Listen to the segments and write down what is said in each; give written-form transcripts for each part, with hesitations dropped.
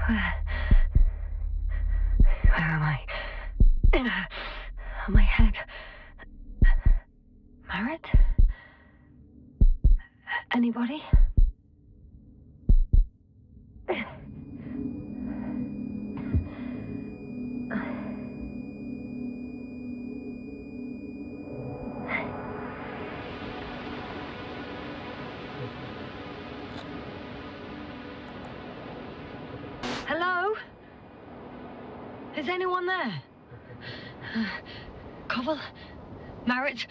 Where am I? My head. Merritt? Anybody? Hello? Is anyone there? Koval? Merritt?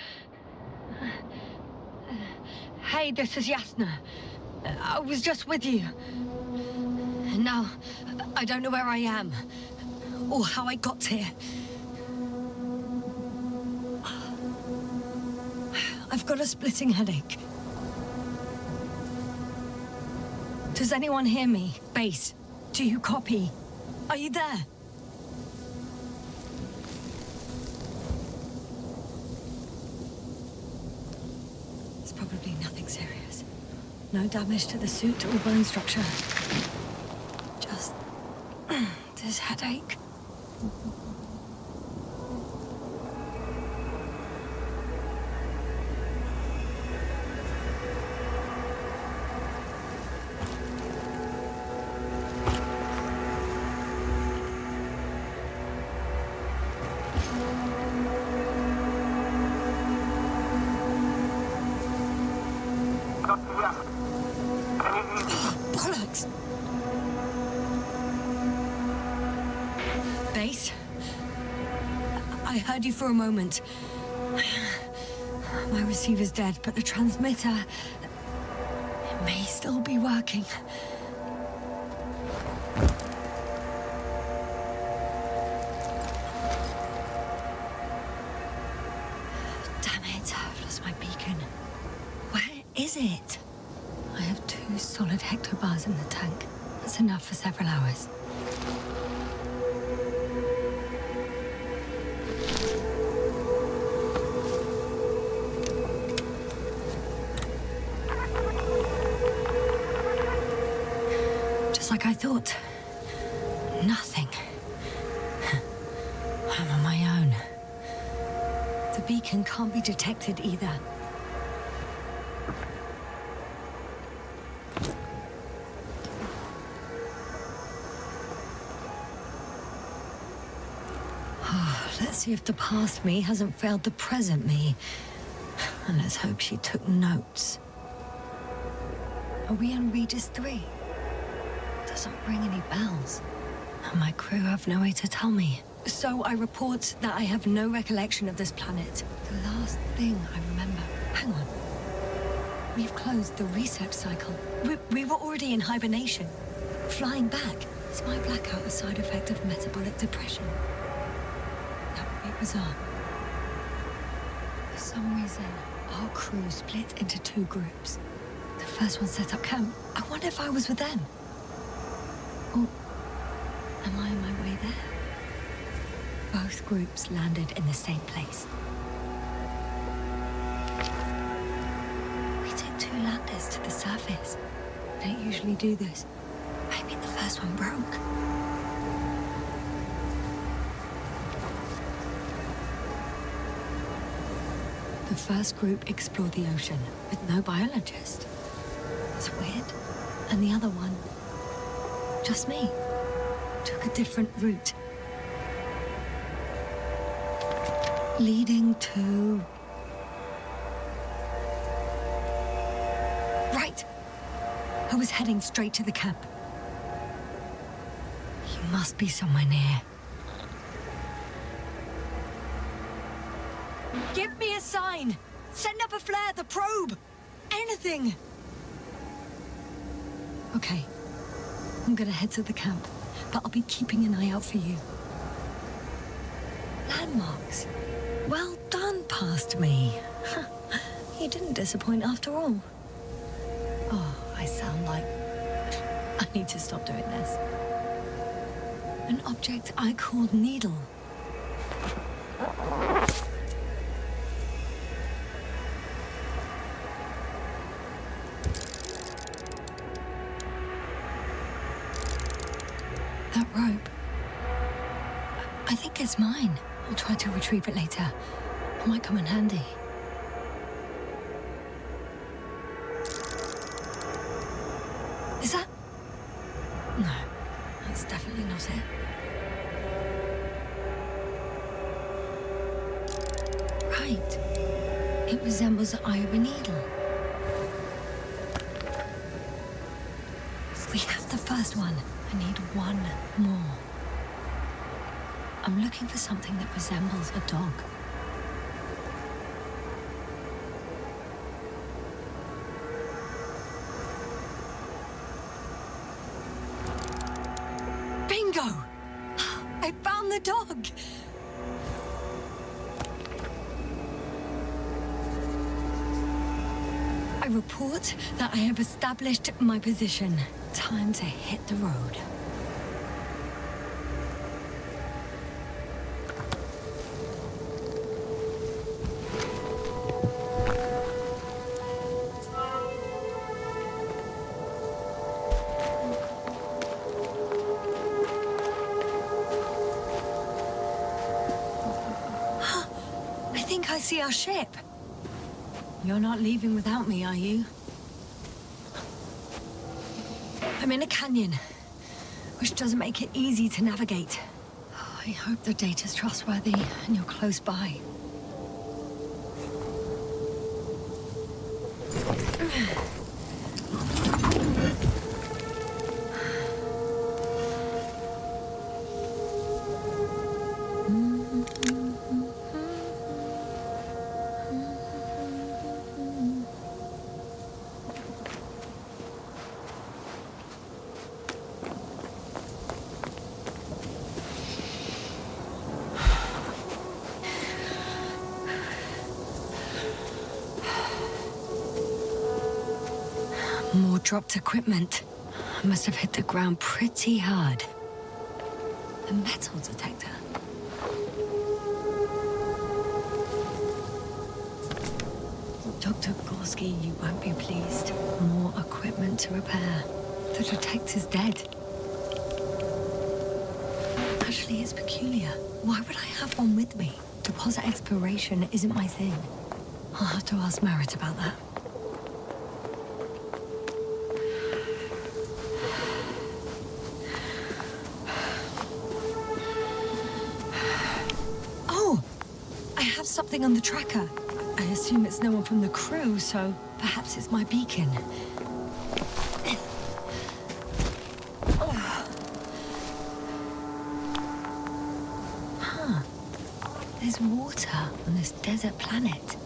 Hey, this is Yasna. I was just with you. And now, I don't know where I am. Or how I got here. I've got a splitting headache. Does anyone hear me? Base, do you copy? Are you there? It's probably nothing serious. No damage to the suit or bone structure. Just this headache. Bollocks! Base? I heard you for a moment. My receiver's dead, but the transmitter... it may still be working. Damn it, I've lost my beacon. Where is it? I have 2 solid hectobars in the tank. That's enough for several hours. Just like I thought. Nothing. I'm on my own. The beacon can't be detected either. Let's see if the past me hasn't failed the present me. And let's hope she took notes. Are we on Regis 3? Doesn't ring any bells. And my crew have no way to tell me. So I report that I have no recollection of this planet. The last thing I remember... Hang on. We've closed the research cycle. We were already in hibernation. Flying back. Is my blackout a side effect of metabolic depression? That would be bizarre. For some reason, our crew split into 2 groups. The first one set up camp. I wonder if I was with them. Or am I on my way there? Both groups landed in the same place. We took 2 landers to the surface. We don't usually do this. Maybe the first one broke. The first group explored the ocean with no biologist. It's weird. And the other one, just me, took a different route. Leading to... Right. I was heading straight to the camp. You must be somewhere near. Give me a sign! Send up a flare, the probe! Anything! Okay. I'm gonna head to the camp, but I'll be keeping an eye out for you. Landmarks. Well done, past me. You didn't disappoint after all. Oh, I sound like... I need to stop doing this. An object I called Needle. That rope. I think it's mine. I'll try to retrieve it later. It might come in handy. Is that... No, that's definitely not it. Right. It resembles the eye of a needle. We have the first one. I need one more. I'm looking for something that resembles a dog. Bingo! I found the dog! I report that I have established my position. Time to hit the road. I think I see our ship. You're not leaving without me, are you? I'm in a canyon, which doesn't make it easy to navigate. I hope the data's trustworthy and you're close by. More dropped equipment. I must have hit the ground pretty hard. A metal detector. Dr. Gorski, you won't be pleased. More equipment to repair. The detector's dead. Actually, it's peculiar. Why would I have one with me? Deposit exploration isn't my thing. I'll have to ask Merritt about that. Something on the tracker. I assume it's no one from the crew, so perhaps it's my beacon. Huh. There's water on this desert planet.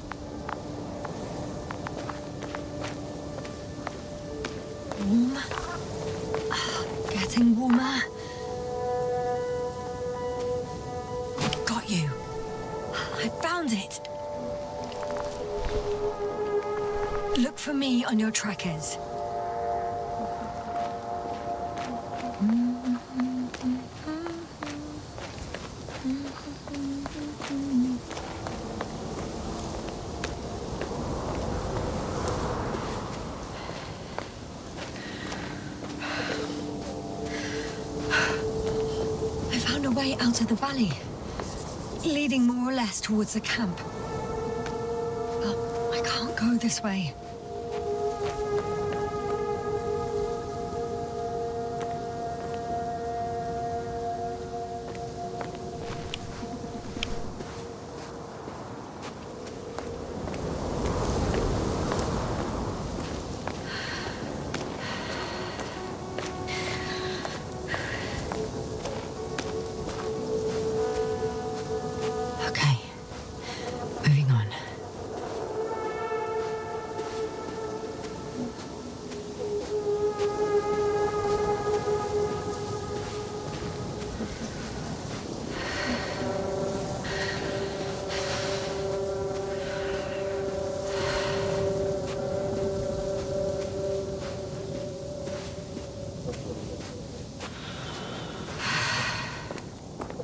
Warm. Getting warmer. Got you. I found it! Look for me on your trackers. I found a way out of the valley. Leading more or less towards the camp. But I can't go this way.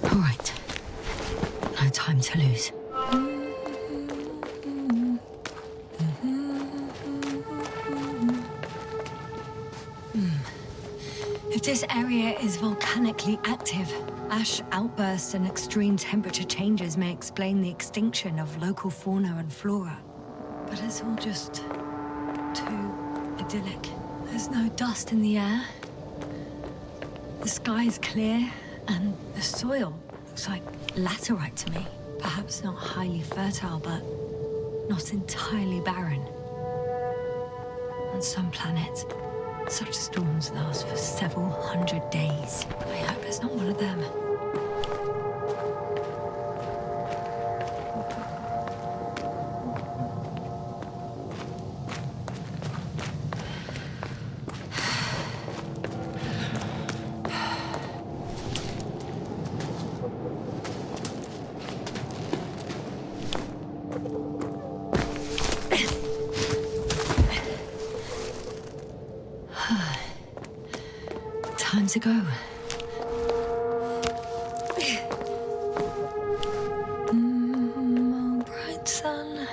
All right. No time to lose. If this area is volcanically active, ash outbursts and extreme temperature changes may explain the extinction of local fauna and flora. But it's all just too idyllic. There's no dust in the air. The sky is clear, and the soil looks like laterite to me. Perhaps not highly fertile, but not entirely barren. On some planets, such storms last for several hundred days. I hope it's not one of them. Time to go. Oh, bright sun.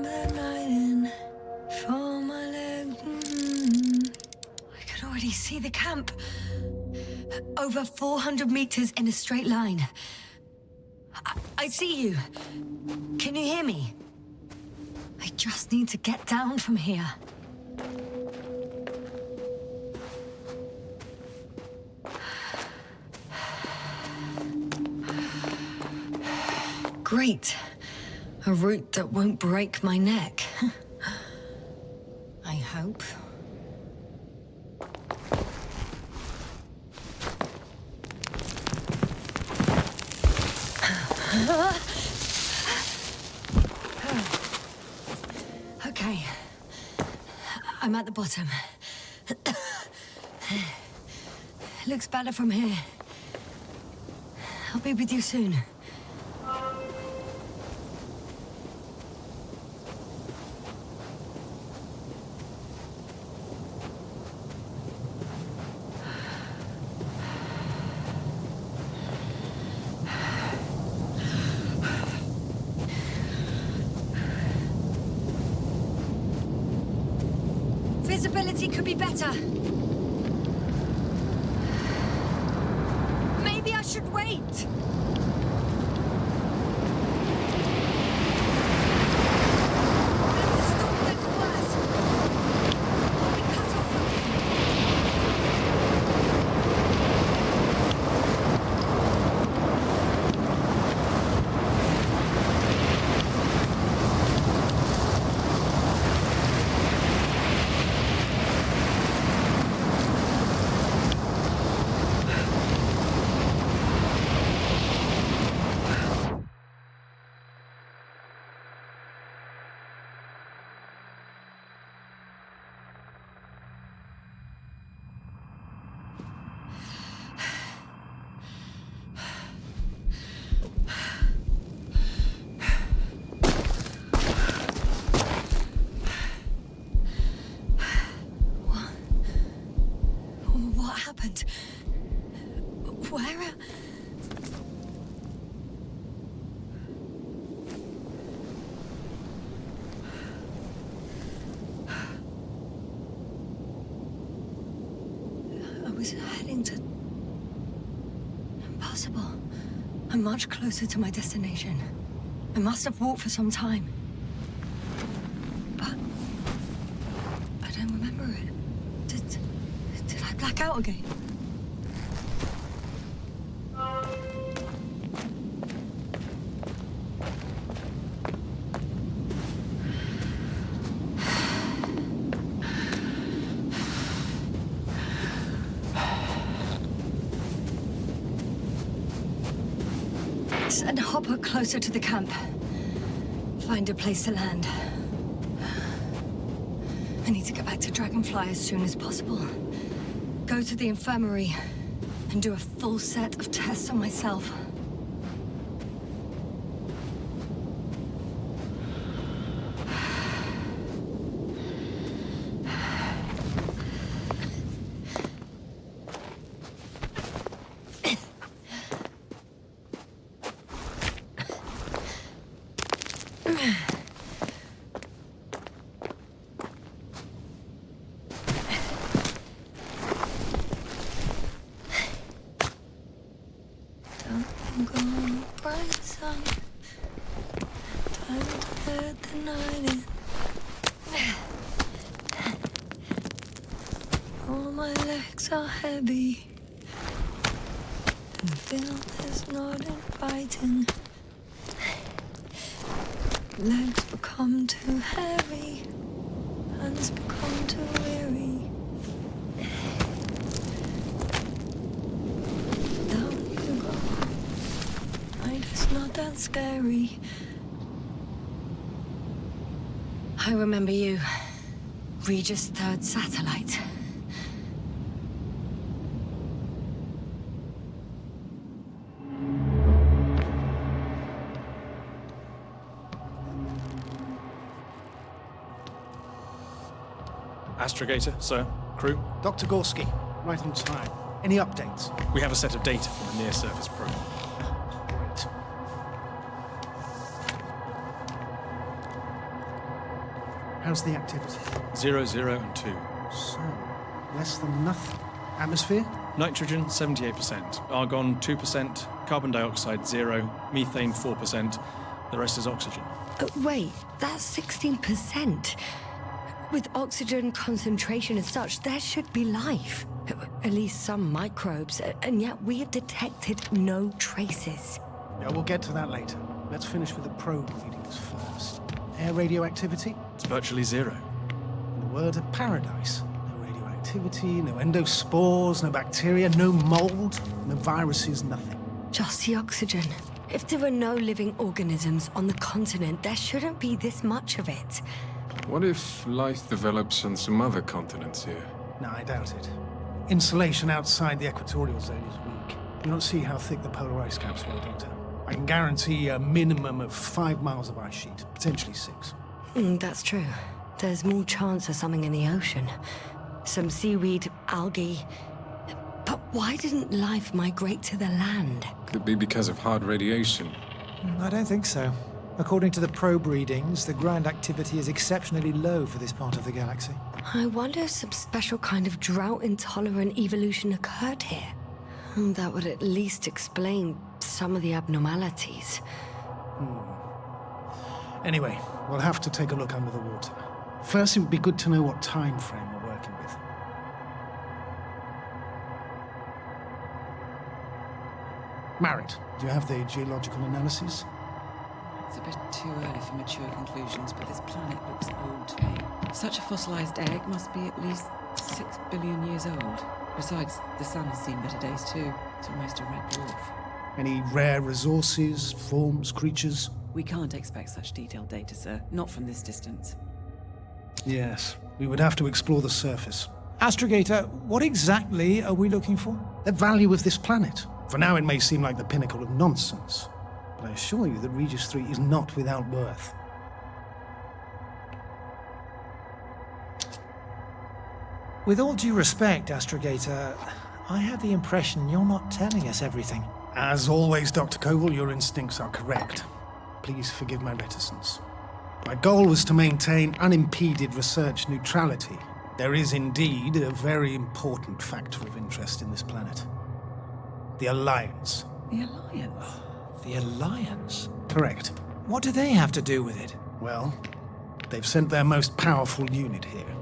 Bed night in for my leg. I can already see the camp. Over 400 meters in a straight line. I see you. Can you hear me? I just need to get down from here. Great. A route that won't break my neck. I hope. Okay. I'm at the bottom. Looks better from here. I'll be with you soon. Visibility could be better. Maybe I should wait. The storm gets worse. I'll be cut off from What happened? Where? I was heading to... Impossible. I'm much closer to my destination. I must have walked for some time. But... I don't remember it. Did I black out again? Send Hopper closer to the camp. Find a place to land. I need to get back to Dragonfly as soon as possible. Go to the infirmary and do a full set of tests on myself. you go, bright sun. Time to let the night in. All my legs are heavy, and film is not inviting. Legs become too heavy, hands become too weary. Down you go. Night is not that scary. I remember you. Regis' third satellite. Astrogator, sir. Crew. Dr. Gorski, right on time. Any updates? We have a set of data from the near-surface probe. Great. How's the activity? 0, 0, and 2. So, less than nothing. Atmosphere? Nitrogen, 78%. Argon, 2%. Carbon dioxide, 0. Methane, 4%. The rest is oxygen. Wait, that's 16%. With oxygen concentration as such, there should be life. At least some microbes, and yet we have detected no traces. Yeah, we'll get to that later. Let's finish with the probe readings first. Air radioactivity? It's virtually 0. In a word, a paradise. No radioactivity, no endospores, no bacteria, no mold, no viruses, nothing. Just the oxygen. If there are no living organisms on the continent, there shouldn't be this much of it. What if life develops on some other continents here? No, I doubt it. Insulation outside the equatorial zone is weak. You don't see how thick the polar ice caps were, Doctor. I can guarantee a minimum of 5 miles of ice sheet, potentially 6. That's true. There's more chance of something in the ocean. Some seaweed, algae. But why didn't life migrate to the land? Could be because of hard radiation. I don't think so. According to the probe readings, the ground activity is exceptionally low for this part of the galaxy. I wonder if some special kind of drought-intolerant evolution occurred here. That would at least explain some of the abnormalities. Anyway, we'll have to take a look under the water. First, it would be good to know what time frame we're working with. Married, do you have the geological analysis? It's a bit too early for mature conclusions, but this planet looks old to me. Such a fossilized egg must be at least 6 billion years old. Besides, the sun has seen better days too. It's almost a red dwarf. Any rare resources, forms, creatures? We can't expect such detailed data, sir. Not from this distance. Yes, we would have to explore the surface. Astrogator, what exactly are we looking for? The value of this planet. For now, it may seem like the pinnacle of nonsense, but I assure you that Regis 3 is not without worth. With all due respect, Astrogator, I have the impression you're not telling us everything. As always, Dr. Koval, your instincts are correct. Please forgive my reticence. My goal was to maintain unimpeded research neutrality. There is indeed a very important factor of interest in this planet. The Alliance. The Alliance? The Alliance? Correct. What do they have to do with it? Well, they've sent their most powerful unit here.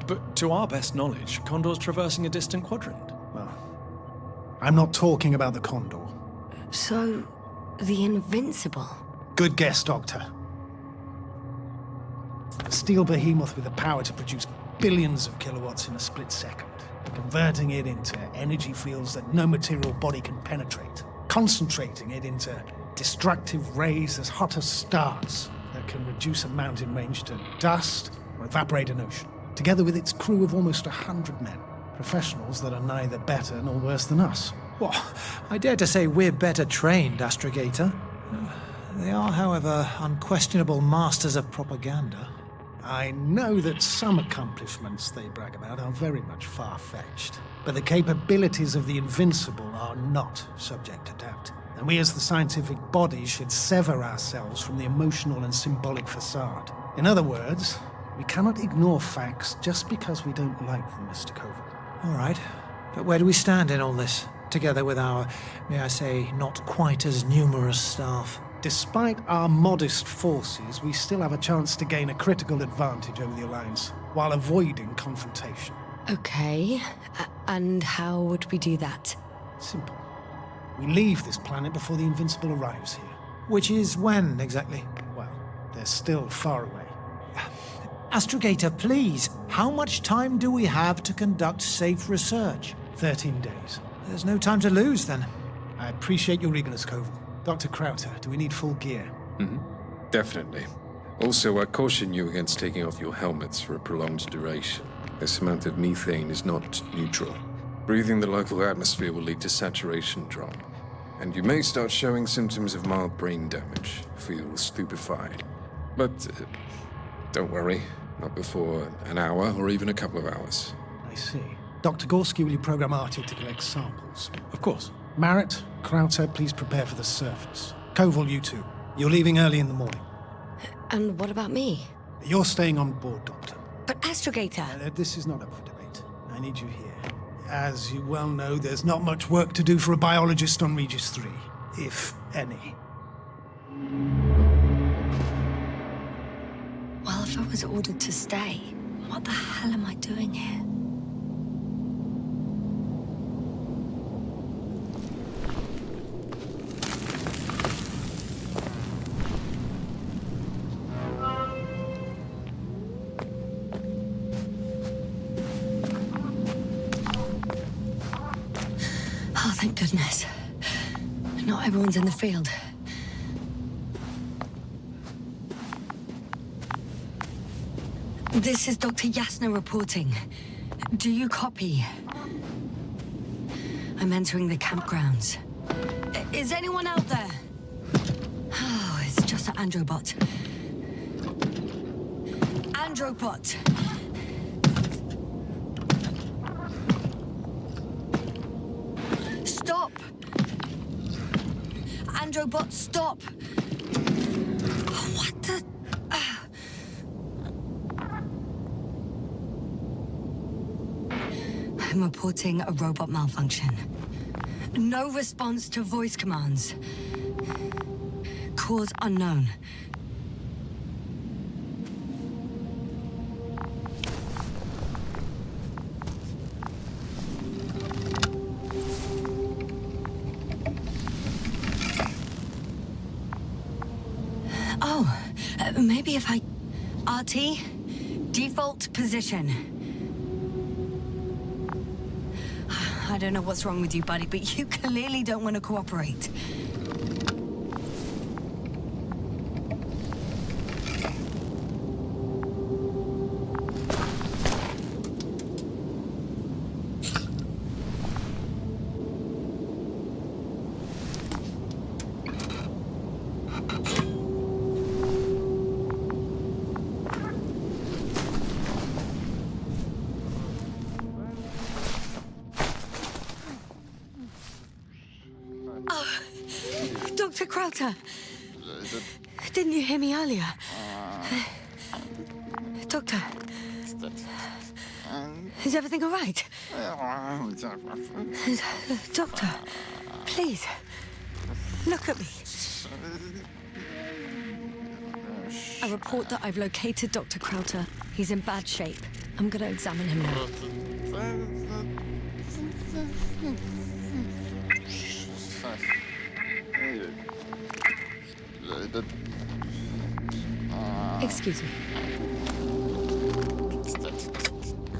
But to our best knowledge, Condor's traversing a distant quadrant. Well, I'm not talking about the Condor. So, the Invincible. Good guess, Doctor. A steel behemoth with the power to produce billions of kilowatts in a split second, converting it into energy fields that no material body can penetrate, concentrating it into destructive rays as hot as stars that can reduce a mountain range to dust or evaporate an ocean, together with its crew of almost 100 men, professionals that are neither better nor worse than us. Well, I dare to say we're better trained, Astrogator. They are, however, unquestionable masters of propaganda. I know that some accomplishments they brag about are very much far-fetched, but the capabilities of the Invincible are not subject to doubt. And we as the scientific body should sever ourselves from the emotional and symbolic facade. In other words, we cannot ignore facts just because we don't like them, Mr. Koval. All right, but where do we stand in all this? together with our, may I say, not quite as numerous staff. Despite our modest forces, we still have a chance to gain a critical advantage over the Alliance, while avoiding confrontation. Okay, and how would we do that? Simple. We leave this planet before the Invincible arrives here. Which is when, exactly? Well, they're still far away. Astrogator, please, how much time do we have to conduct safe research? 13 days. There's no time to lose, then. I appreciate your eagerness, Koval. Dr. Crowther, do we need full gear? Definitely. Also, I caution you against taking off your helmets for a prolonged duration. This amount of methane is not neutral. Breathing the local atmosphere will lead to saturation drop, and you may start showing symptoms of mild brain damage, feel stupefied. But don't worry, not before an hour or even a couple of hours. I see. Dr. Gorski, will you program Artie to collect samples? Of course. Marrett, Crowther, please prepare for the surface. Koval, you two. You're leaving early in the morning. And what about me? You're staying on board, Doctor. But Astrogator... This is not up for debate. I need you here. As you well know, there's not much work to do for a biologist on Regis 3, if any. Well, if I was ordered to stay, what the hell am I doing here? Oh, thank goodness. Not everyone's in the field. This is Dr. Yasna reporting. Do you copy? I'm entering the campgrounds. Is anyone out there? Oh, it's just an Androbot. Androbot! Stop! Androbot, stop! What the... I'm reporting a robot malfunction. No response to voice commands. Cause unknown. Oh, maybe if I... RT? Default position. I don't know what's wrong with you, buddy, but you clearly don't want to cooperate. Dr. Crowther, didn't you hear me earlier? Doctor, is everything all right? Doctor, please, look at me. I report that I've located Dr. Crowther. He's in bad shape. I'm gonna examine him now. Excuse me.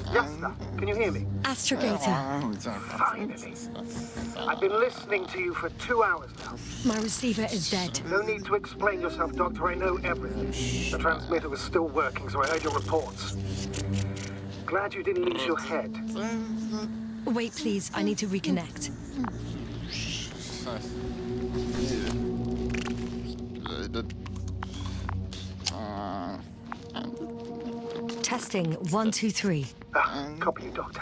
Yasna, can you hear me? Astrogator, Finally. I've been listening to you for 2 hours now. my receiver is dead. No need to explain yourself, Doctor. I know everything. The transmitter was still working, so I heard your reports. Glad you didn't lose your head. Wait, please. I need to reconnect. Testing 1, 2, 3. Copy you, Doctor.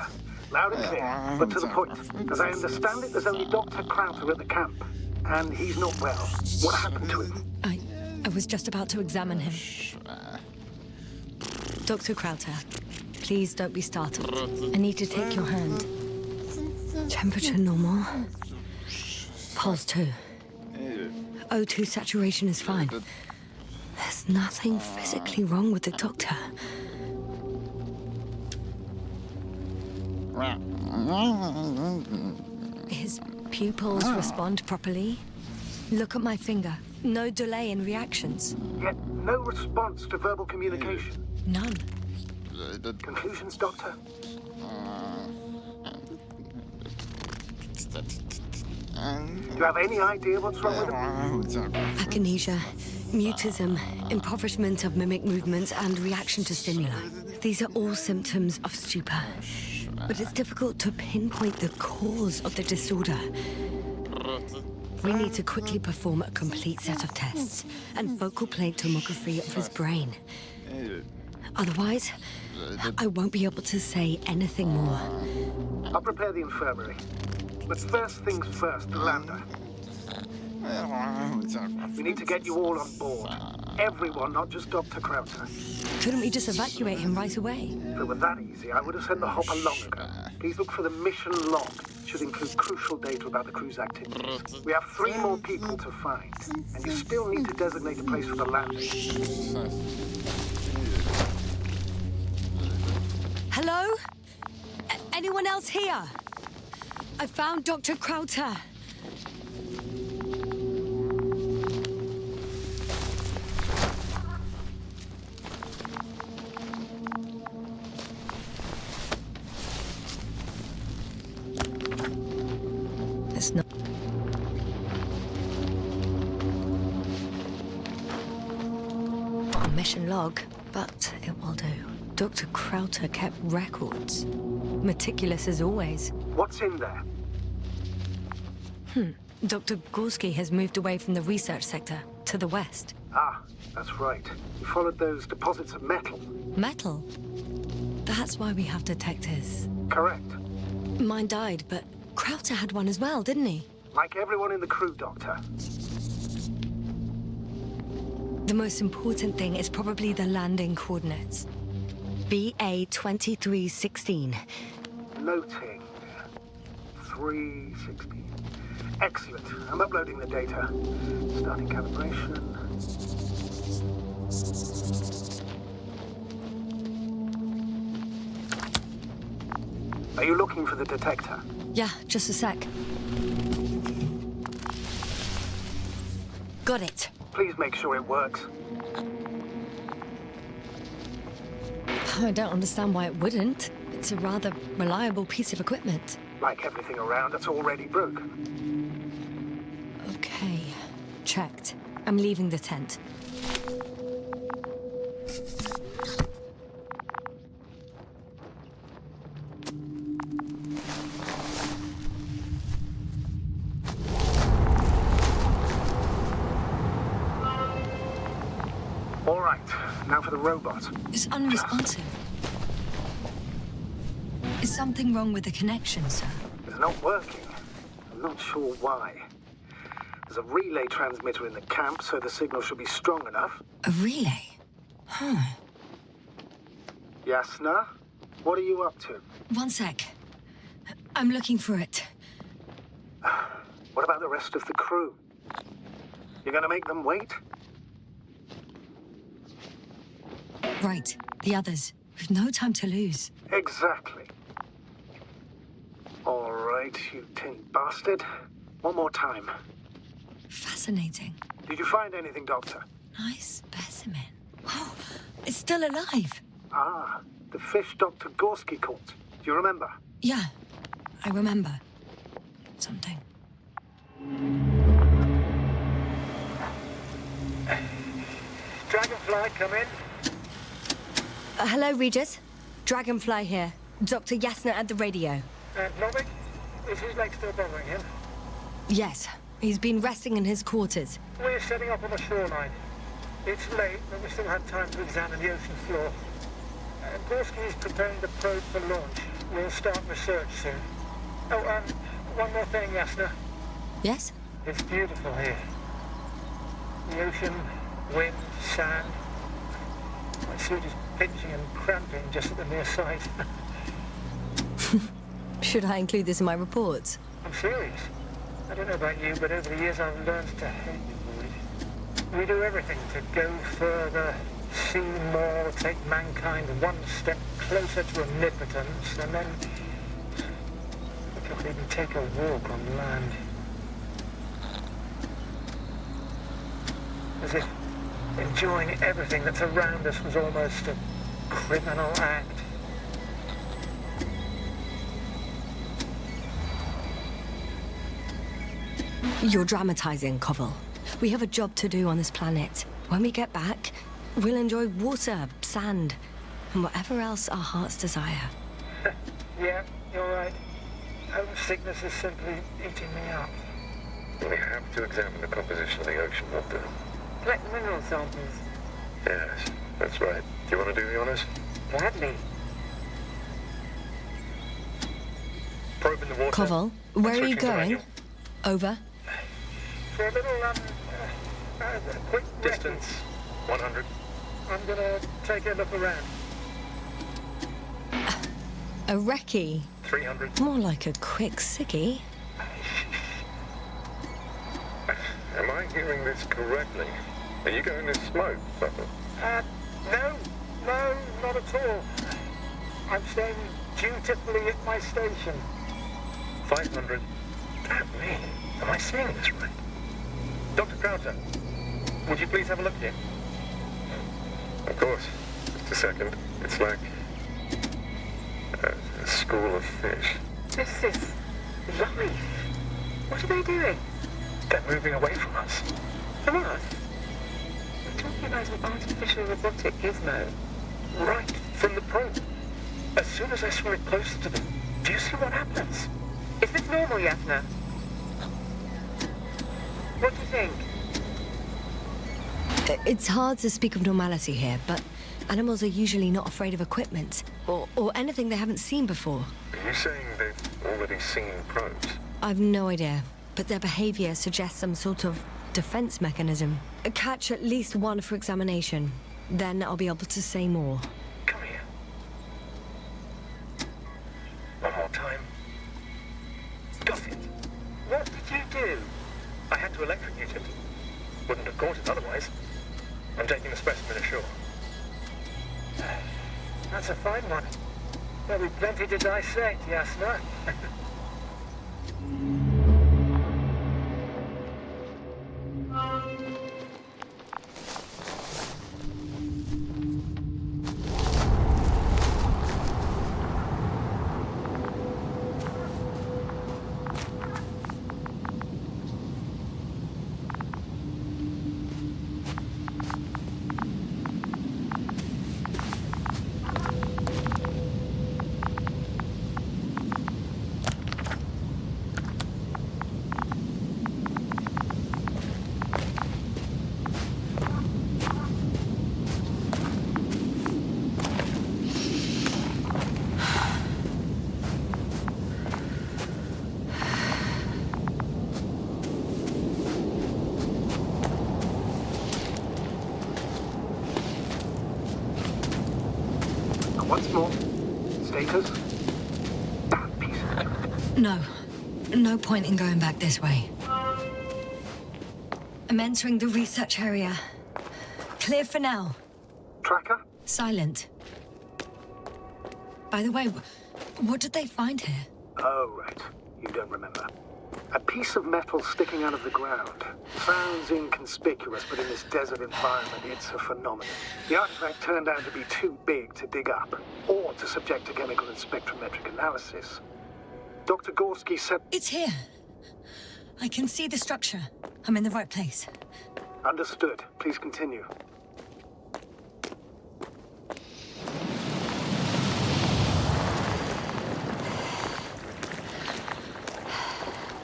Loud and clear, but to the point. As I understand it, there's only Dr. Crowther at the camp, and he's not well. What happened to him? I was just about to examine him. Dr. Crowther, please don't be startled. I need to take your hand. Temperature normal. Pulse 2. O2 saturation is fine. There's nothing physically wrong with the doctor. His pupils respond properly. Look at my finger. No delay in reactions. Yet no response to verbal communication. None. Conclusions, Doctor? Do you have any idea what's wrong with him? Akinesia, mutism, impoverishment of mimic movements, and reaction to stimuli. These are all symptoms of stupor. But it's difficult to pinpoint the cause of the disorder. We need to quickly perform a complete set of tests and focal plane tomography of his brain. Otherwise, I won't be able to say anything more. I'll prepare the infirmary. But first things first, the lander. We need to get you all on board. Everyone, not just Dr. Krauter. Couldn't we just evacuate him right away? If it were that easy, I would have sent the hopper long ago. Please look for the mission log. It should include crucial data about the crew's activities. We have 3 more people to find, and you still need to designate a place for the landing. Hello? Anyone else here? I found Dr. Krauter. It's not... a mission log, but it will do. Dr. Krauter kept records. Meticulous as always. What's in there? Dr. Gorski has moved away from the research sector to the west. Ah, that's right. You followed those deposits of metal. Metal? That's why we have detectors. Correct. Mine died, but Krauter had one as well, didn't he? Like everyone in the crew, Doctor. The most important thing is probably the landing coordinates. BA 2316. Noting. 316. Excellent. I'm uploading the data. Starting calibration. Are you looking for the detector? Yeah, just a sec. Got it. Please make sure it works. I don't understand why it wouldn't. It's a rather reliable piece of equipment. Like everything around, it's already broke. Okay, checked. I'm leaving the tent. All right, now for the robot. It's unresponsive. Is something wrong with the connection, sir? It's not working. I'm not sure why. There's a relay transmitter in the camp, so the signal should be strong enough. A relay? Huh. Yasna, what are you up to? One sec. I'm looking for it. What about the rest of the crew? You're gonna make them wait? Right, the others. We've no time to lose. Exactly. All right, you tin bastard. One more time. Fascinating. Did you find anything, Doctor? Nice specimen. Oh, it's still alive. Ah, the fish Dr. Gorski caught. Do you remember? Yeah, I remember. Something. Dragonfly, come in. Hello, Regis. Dragonfly here. Dr. Yasna at the radio. Novick, is his leg still bothering him? Yes, he's been resting in his quarters. We're setting up on the shoreline. It's late, but we still have time to examine the ocean floor. Gorski is preparing the probe for launch. We'll start research soon. Oh, one more thing, Yasna. Yes? It's beautiful here. The ocean, wind, sand. My suit is pinching and cramping just at the mere sight. Should I include this in my reports? I'm serious. I don't know about you, but over the years I've learned to hate the void. We do everything to go further, see more, take mankind one step closer to omnipotence, and then we can't even take a walk on land. As if enjoying everything that's around us was almost a criminal act. You're dramatizing, Koval. We have a job to do on this planet. When we get back, we'll enjoy water, sand, and whatever else our hearts desire. Yeah, you're right. Homesickness is simply eating me up. We have to examine the composition of the ocean water. Collect mineral samples. Yes, that's right. Do you want to do the honors? Gladly. Probe in the water. Koval, where are you Switching to going? manual. Over. For a little, quick Distance, 100. I'm gonna take a look around. A recce. 300. More like a quick sickie. Am I hearing this correctly? Are you going to smoke, Papa? No, not at all. I'm staying dutifully at my station. 500. Damn me. Am I seeing this right? Dr. Crowther, would you please have a look here? Of course. Just a second. It's like a school of fish. This is life. What are they doing? They're moving away from us. From us? We're talking about an artificial robotic gizmo. Right from the probe. As soon as I swim it closer to them, do you see what happens? Is this normal, Yasna? What do you think? It's hard to speak of normality here, but animals are usually not afraid of equipment or anything they haven't seen before. Are you saying they've already seen probes? I've no idea, but their behavior suggests some sort of defense mechanism. Catch at least one for examination. Then I'll be able to say more. Come here. One more time. Got it. What did you do? I had to electrocute it. Wouldn't have caught it otherwise. I'm taking the specimen ashore. That's a fine one. There'll be plenty to dissect, Yasna. Once more, status? That piece of it. No point in going back this way. I'm entering the research area. Clear for now. Tracker? Silent. By the way, what did they find here? Oh, right. You don't remember. A piece of metal sticking out of the ground. Sounds inconspicuous, but in this desert environment, it's a phenomenon. The artifact turned out to be too big to dig up, or to subject to chemical and spectrometric analysis. Dr. Gorski said... It's here. I can see the structure. I'm in the right place. Understood. Please continue.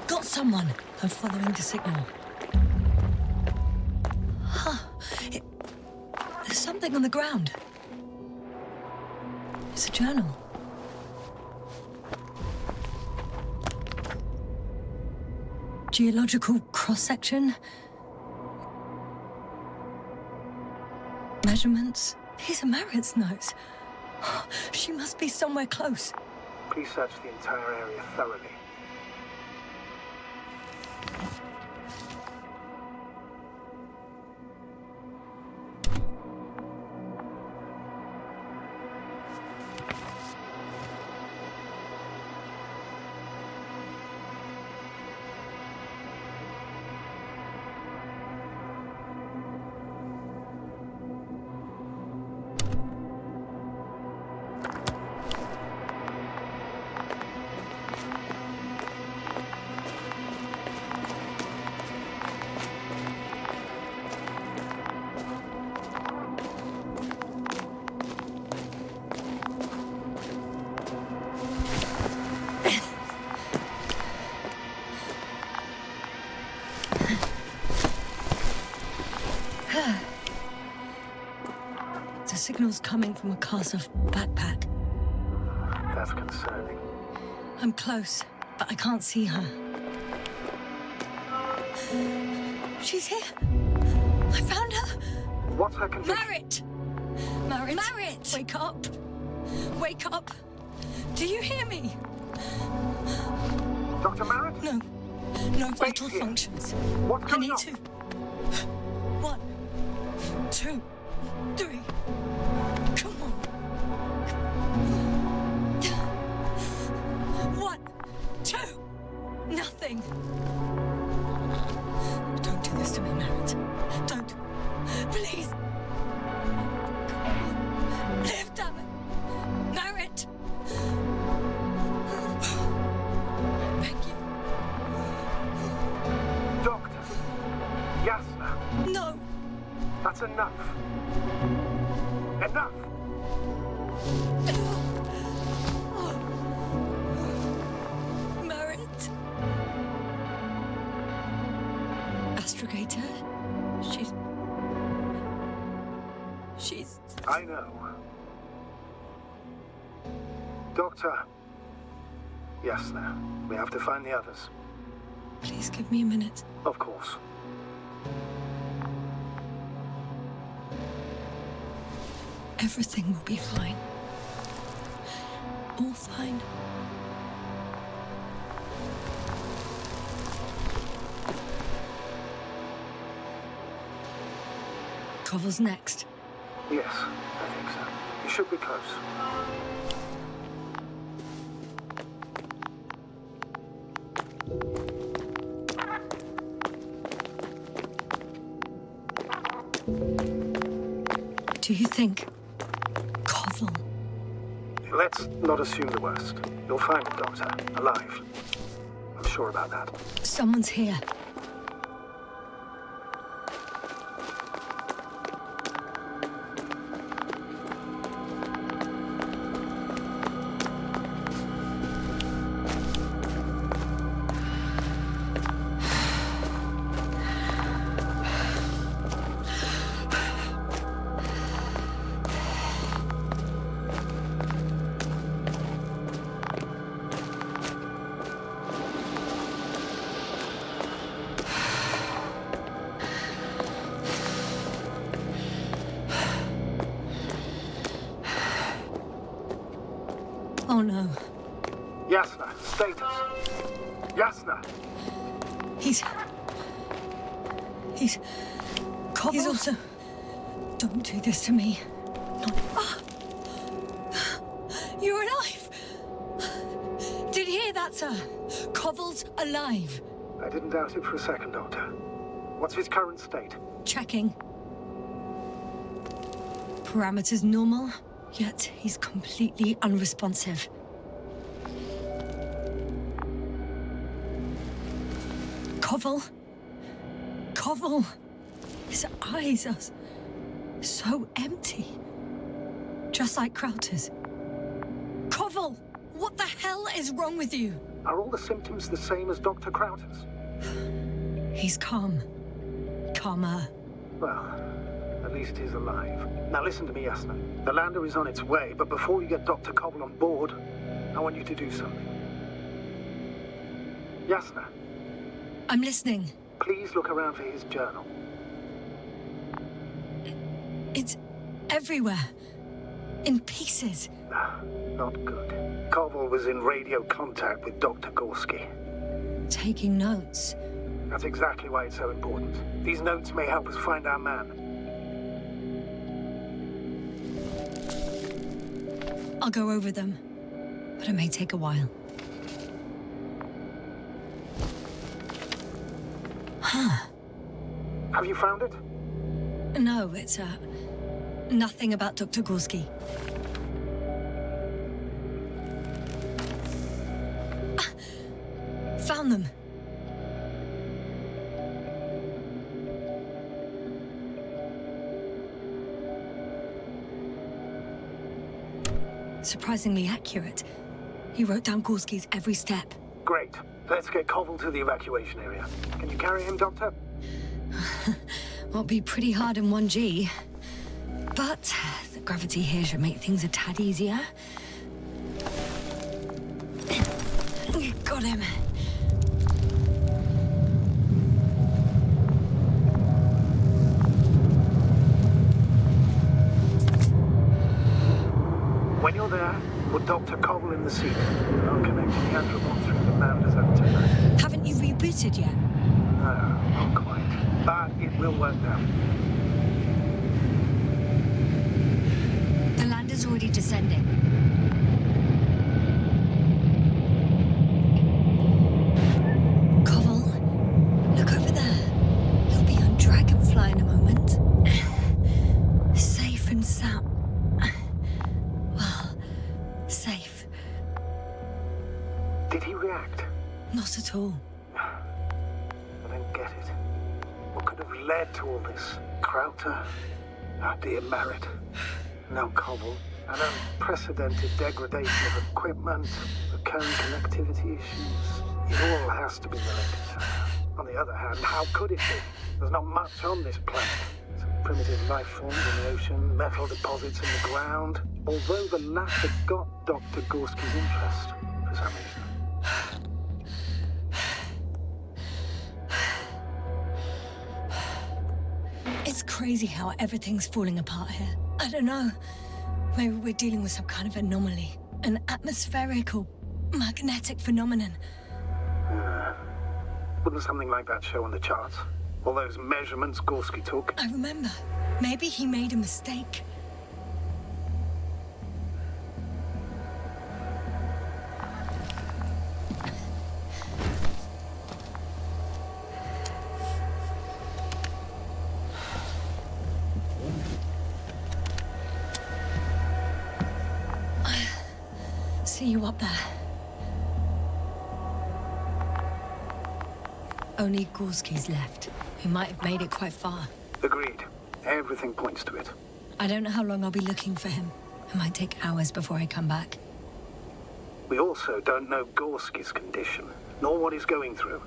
Got someone. I'm following the signal. There's something on the ground. It's a journal. Geological cross-section. Measurements. These are Marit's notes. She must be somewhere close. Please search the entire area thoroughly. The signal's coming from a cast-off backpack. That's concerning. I'm close, but I can't see her. She's here. I found her. What's her condition? Marrit! Marrit! Wake up! Wake up! Do you hear me? Dr. Marrit? No. No vital here. functions. What's I going need on? to. 1, 2, 3. Come on. 1, 2. Nothing. Don't do this to me, Marrit. Don't. Please. Live, damn it. Marrit. I beg you. Doctor. Yasna. No. That's enough. Enough! Marrit. Astrogator. She's... I know. Doctor. Yasna, we have to find the others. Please give me a minute. Of course. Everything will be fine. All fine. Cover's next. Yes, I think so. You should be close. Do you think... Koval? Let's not assume the worst. You'll find him, Doctor. Alive. I'm sure about that. Someone's here. Oh no. Yasna, status. Yasna! He's... Koval? He's also... Don't do this to me. Not... Ah! You're alive! Did you hear that, sir? Koval's alive. I didn't doubt it for a second, Doctor. What's his current state? Checking. Parameters normal, yet he's completely unresponsive. Koval? Koval! His eyes are so empty. Just like Krauter's. Koval! What the hell is wrong with you? Are all the symptoms the same as Dr. Krauter's? He's calm. Calmer. Well, at least he's alive. Now listen to me, Yasna. The lander is on its way, but before you get Dr. Koval on board, I want you to do something. Yasna, I'm listening. please look around for his journal. It's everywhere. In pieces. Not good. Koval was in radio contact with Dr. Gorski. Taking notes. That's exactly why it's so important. These notes may help us find our man. I'll go over them, but it may take a while. Have you found it? No, it's, nothing about Dr. Gorski. Found them. Surprisingly accurate. He wrote down Gorski's every step. Great. Let's get Koval to the evacuation area. Can you carry him, Doctor? Will be pretty hard in 1G. But the gravity here should make things a tad easier. Got him. When you're there, put Dr. Koval in the seat. I'll connect the Andromon through the Lander's antenna. Haven't you rebooted yet? No, not quite. But it will work now. The lander's already descending. Koval, look over there. He'll be on Dragonfly in a moment. Safe and sound. Well, safe. Did he react? Not at all. I don't get it. What could have led to all this? Krauter? Our dear Merritt? No Koval? An unprecedented degradation of equipment, recurring connectivity issues. It all has to be related. On the other hand, how could it be? There's not much on this planet. Some primitive life forms in the ocean, metal deposits in the ground. Although the latter got Dr. Gorski's interest, for some reason. It's crazy how everything's falling apart here. I don't know. Maybe we're dealing with some kind of anomaly. An atmospheric or magnetic phenomenon. Wouldn't something like that show on the charts? All those measurements Gorski took? I remember. Maybe he made a mistake. See you up there. Only Gorski's left. He might have made it quite far. Agreed. Everything points to it. I don't know how long I'll be looking for him. It might take hours before I come back. We also don't know Gorski's condition, nor what he's going through.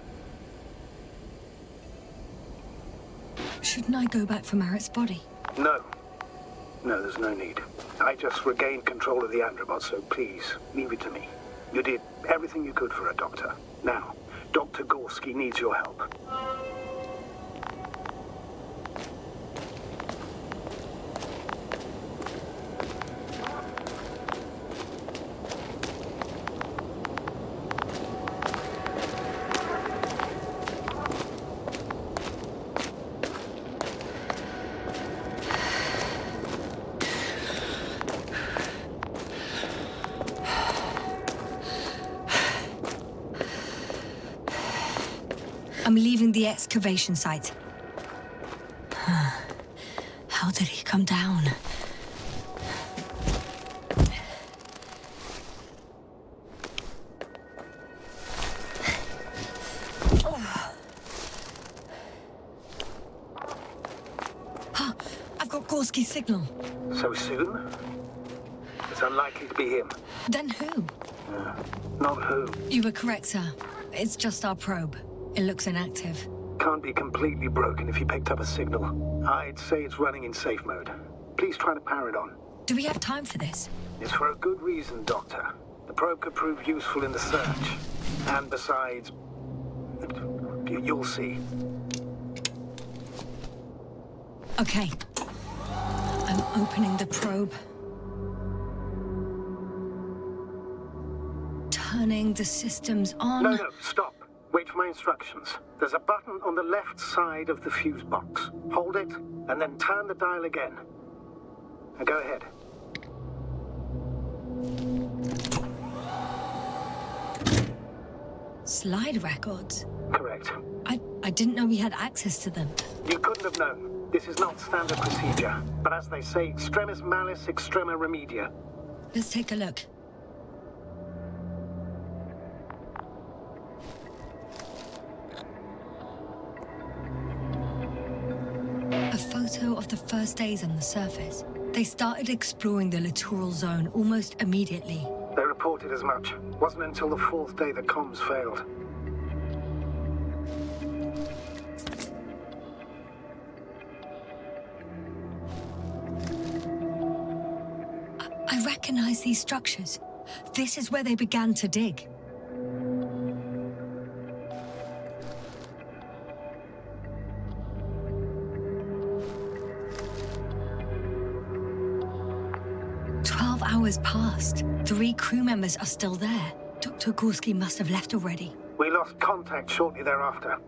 Shouldn't I go back for Merritt's body? No. No, there's no need. I just regained control of the Androbot, so please, leave it to me. You did everything you could for a doctor. Now, Dr. Gorski needs your help. I'm leaving the excavation site. How did he come down? I've got Gorski's signal. So soon? It's unlikely to be him. Then who? Not who. You were correct, sir. It's just our probe. It looks inactive. Can't be completely broken if he picked up a signal. I'd say it's running in safe mode. Please try to power it on. Do we have time for this? It's for a good reason, Doctor. The probe could prove useful in the search. And besides, you'll see. Okay. I'm opening the probe. Turning the systems on. No, stop. Wait for my instructions. There's a button on the left side of the fuse box. Hold it, and then turn the dial again. Now go ahead. Slide records? Correct. I didn't know we had access to them. You couldn't have known. This is not standard procedure. But as they say, extremis malice, extrema remedia. Let's take a look. A photo of the first days on the surface. They started exploring the littoral zone almost immediately. They reported as much. Wasn't until the 4th day the comms failed. I recognize these structures. This is where they began to dig. Hours passed. 3 crew members are still there. Dr. Gorski must have left already. We lost contact shortly thereafter.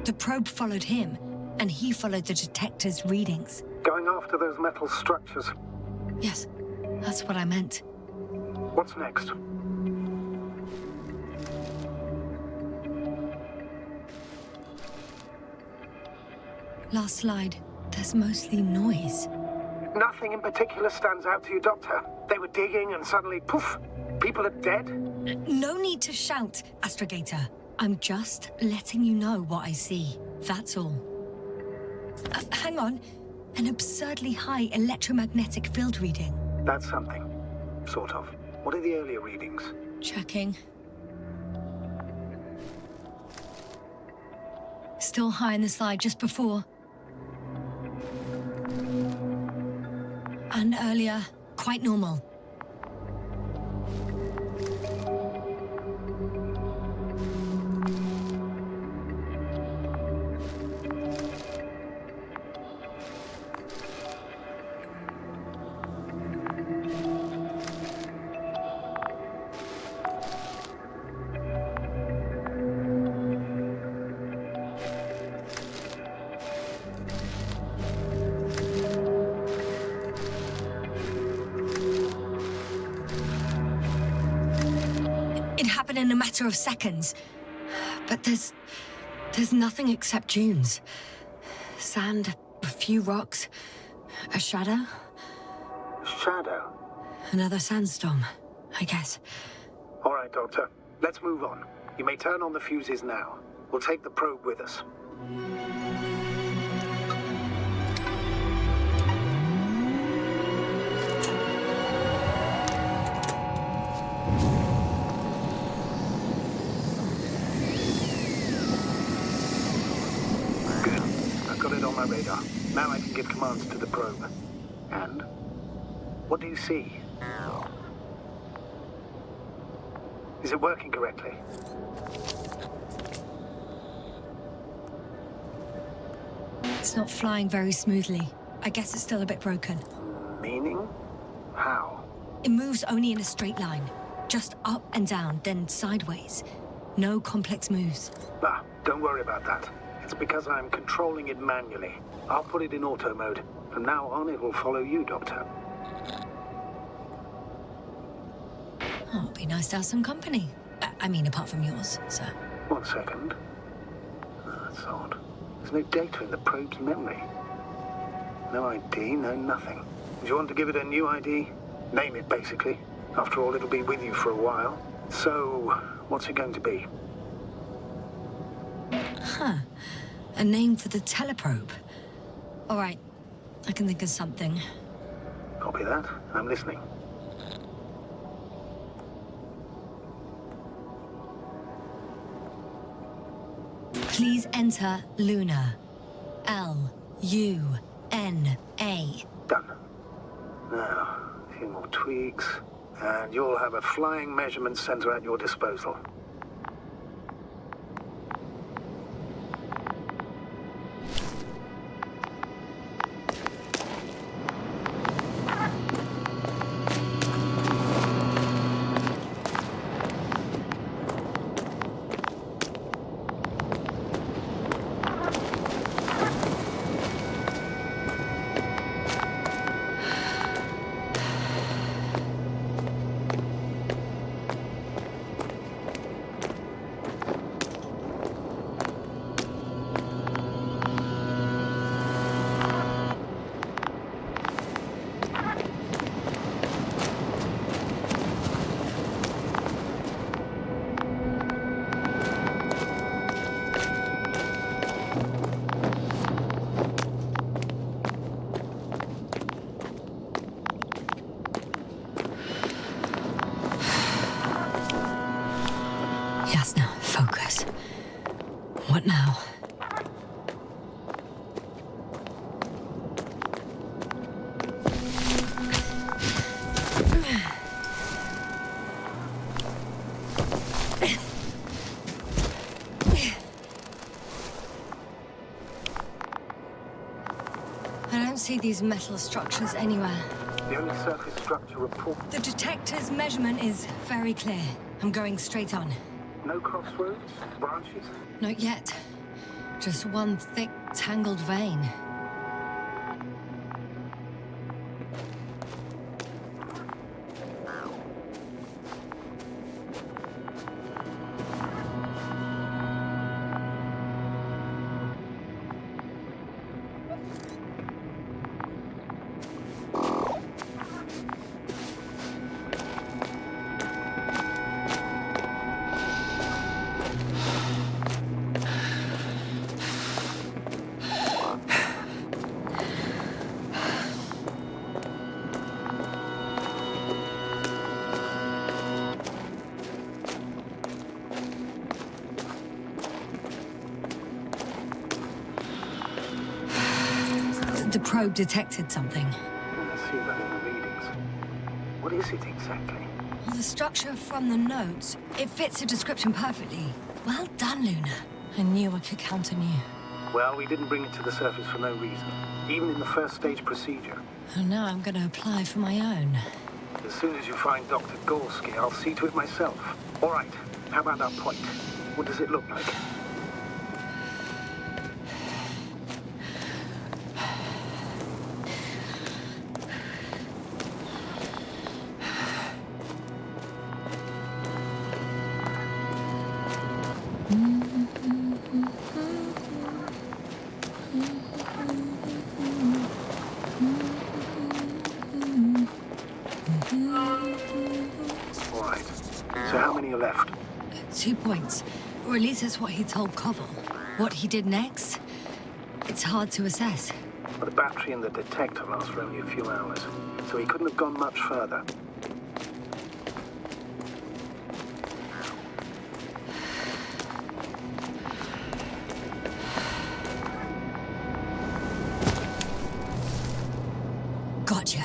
The probe followed him, and he followed the detector's readings. Going after those metal structures. Yes, that's what I meant. What's next? Last slide. There's mostly noise. Nothing in particular stands out to you, Doctor. They were digging and suddenly, poof, people are dead? No need to shout, Astrogator. I'm just letting you know what I see. That's all. Hang on. An absurdly high electromagnetic field reading. That's something. Sort of. What are the earlier readings? Checking. Still high in the slide just before. And earlier, quite normal. In a matter of seconds. But there's nothing except dunes. Sand, a few rocks, a shadow. Shadow? Another sandstorm, I guess. All right, Doctor. Let's move on. You may turn on the fuses now. We'll take the probe with us. My radar. Now I can give commands to the probe. And? What do you see? Is it working correctly? It's not flying very smoothly. I guess it's still a bit broken. Meaning? How? It moves only in a straight line. Just up and down, then sideways. No complex moves. Ah, don't worry about that. It's because I'm controlling it manually. I'll put it in auto mode. From now on, it will follow you, Doctor. Oh, it'd be nice to have some company. I mean, apart from yours, sir. 1 second. Oh, that's odd. There's no data in the probe's memory. No ID, no nothing. Do you want to give it a new ID? Name it, basically. After all, it'll be with you for a while. So, what's it going to be? Huh. A name for the teleprobe. All right. I can think of something. Copy that. I'm listening. Please enter Luna. L-U-N-A. Done. Now, a few more tweaks, and you'll have a flying measurement center at your disposal. What now? I don't see these metal structures anywhere. The only surface structure report. The detector's measurement is very clear. I'm going straight on. No crossroads? Branches? Not yet. Just one thick, tangled vein. The probe detected something. Let's see that in the readings. What is it exactly? The structure from the notes, it fits the description perfectly. Well done, Luna. I knew I could count on you. Well, we didn't bring it to the surface for no reason. Even in the first stage procedure. And now I'm going to apply for my own. As soon as you find Dr. Gorski, I'll see to it myself. All right. How about that point? What does it look like? All right. So how many are left? 2 points. Or at least that's what he told Koval. What he did next, it's hard to assess. But the battery and the detector last for only a few hours, so he couldn't have gone much further. Gotcha.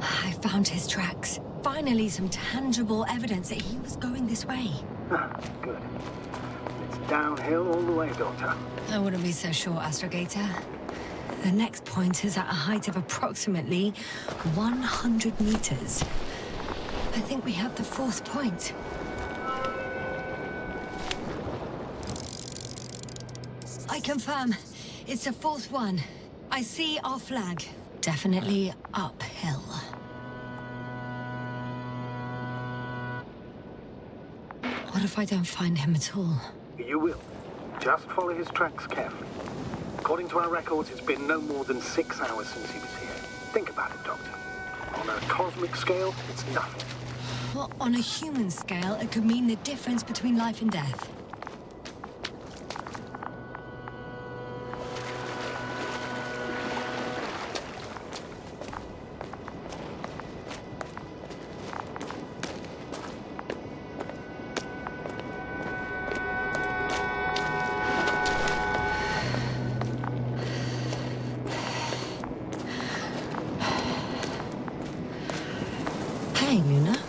I found his tracks. Finally, some tangible evidence that he was going this way. Good. It's downhill all the way, Doctor. I wouldn't be so sure, Astrogator. The next point is at a height of approximately 100 meters. I think we have the fourth point. I confirm. It's the fourth one. I see our flag. Definitely uphill. What if I don't find him at all? You will. Just follow his tracks carefully. According to our records, it's been no more than 6 hours since he was here. Think about it, Doctor. On a cosmic scale, it's nothing. Well, on a human scale, it could mean the difference between life and death. Hey, Luna.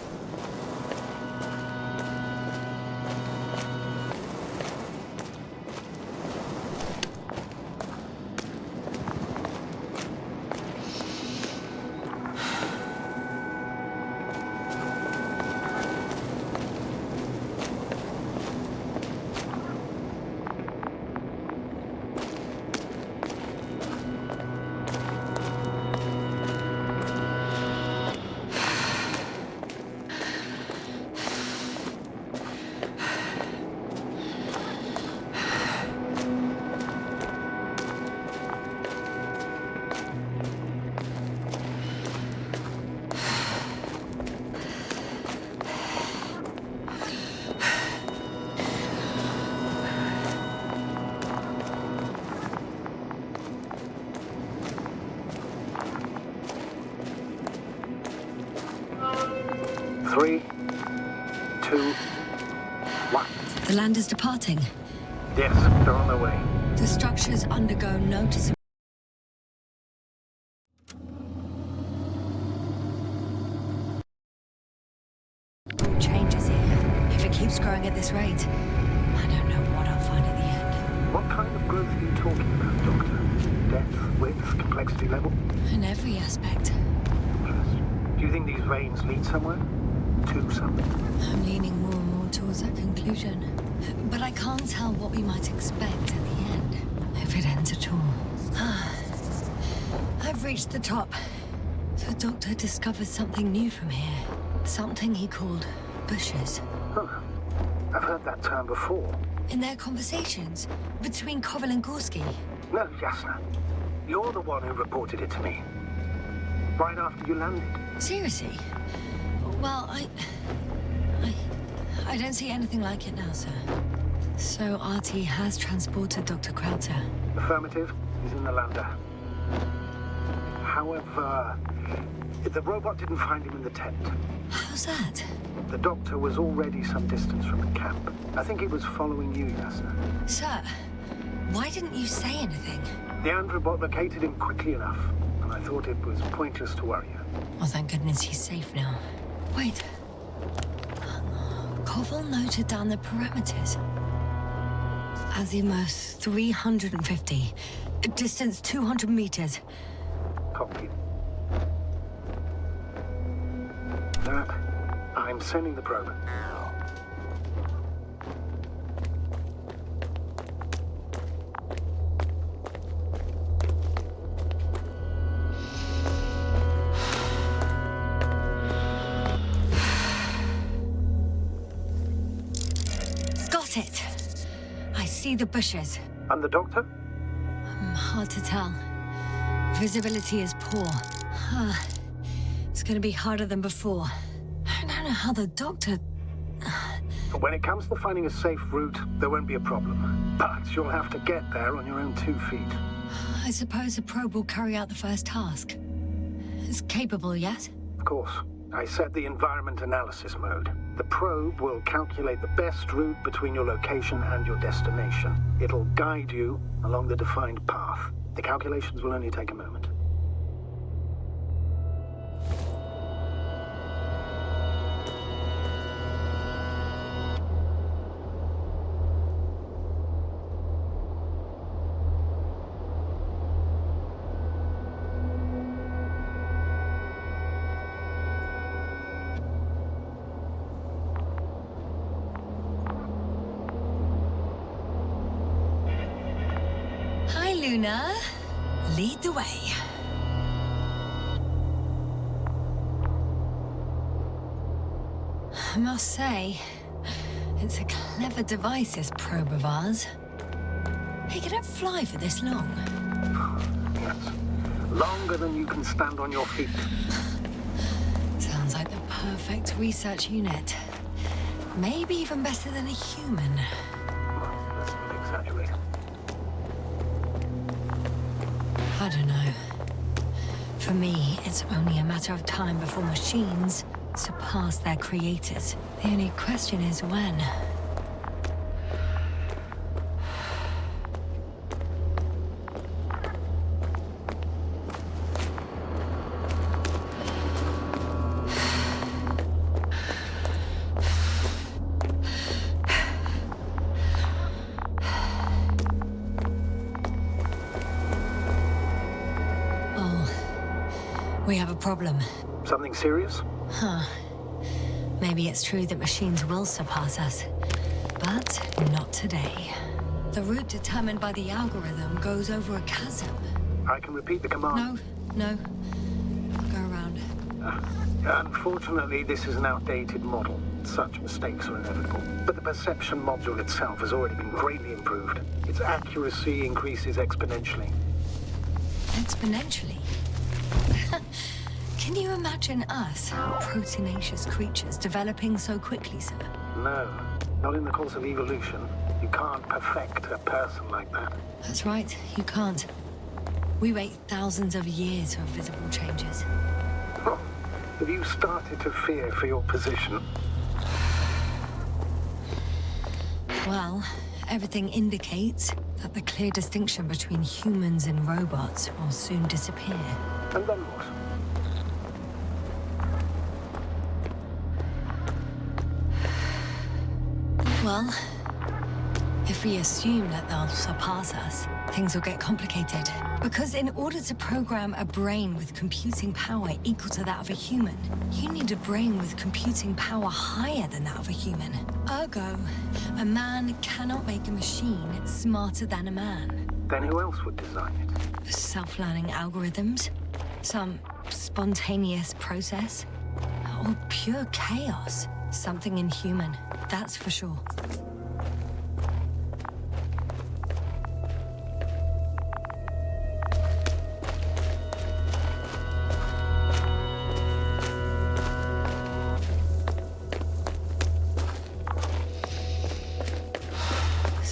Three, two, one. The land is departing. Yes, they're on their way. The structures undergo noticeable changes here. If it keeps growing at this rate, I don't know what I'll find at the end. What kind of growth are you talking about, Doctor? Depth, width, complexity level? In every aspect. Yes. Do you think these veins lead somewhere? To something? I'm leaning more and more towards that conclusion. But I can't tell what we might expect at the end, if it ends at all. I've reached the top. The Doctor discovered something new from here. Something he called bushes. Huh. I've heard that term before. In their conversations between Koval and Gorski. No, Jasna. You're the one who reported it to me. Right after you landed. Seriously? Well, I don't see anything like it now, sir. So Artie has transported Dr. Krauter. Affirmative. He's in the lander. However, the robot didn't find him in the tent. How's that? The Doctor was already some distance from the camp. I think he was following you, Jasna. Sir, why didn't you say anything? The Androbot located him quickly enough, and I thought it was pointless to worry you. Well, thank goodness he's safe now. Wait. Koval noted down the parameters. Azimuth 350. Distance 200 meters. Copy. That. I'm sending the probe. Got it. I see the bushes. And the Doctor? Hard to tell. Visibility is poor. It's gonna be harder than before. I don't know how the Doctor... When it comes to finding a safe route, there won't be a problem. But you'll have to get there on your own 2 feet. I suppose the probe will carry out the first task. It's capable, yes? Of course. I set the environment analysis mode. The probe will calculate the best route between your location and your destination. It'll guide you along the defined path. The calculations will only take a moment. Luna, lead the way. I must say, it's a clever device, this probe of ours. Hey, can it fly for this long? Yes. Longer than you can stand on your feet. Sounds like the perfect research unit. Maybe even better than a human. Let's not exaggerate. I don't know. For me, it's only a matter of time before machines surpass their creators. The only question is when. We have a problem. Something serious? Maybe it's true that machines will surpass us, but not today. The route determined by the algorithm goes over a chasm. I can repeat the command. No. I'll go around. Unfortunately, this is an outdated model. Such mistakes are inevitable. But the perception module itself has already been greatly improved. Its accuracy increases exponentially. Exponentially? Can you imagine us, proteinaceous creatures, developing so quickly, sir? No, not in the course of evolution. You can't perfect a person like that. That's right, you can't. We wait thousands of years for visible changes. Oh, have you started to fear for your position? Well, everything indicates that the clear distinction between humans and robots will soon disappear. And then what? Well, if we assume that they'll surpass us, things will get complicated. Because in order to program a brain with computing power equal to that of a human, you need a brain with computing power higher than that of a human. Ergo, a man cannot make a machine smarter than a man. Then who else would design it? Self-learning algorithms? Some spontaneous process? Or pure chaos? Something inhuman, that's for sure.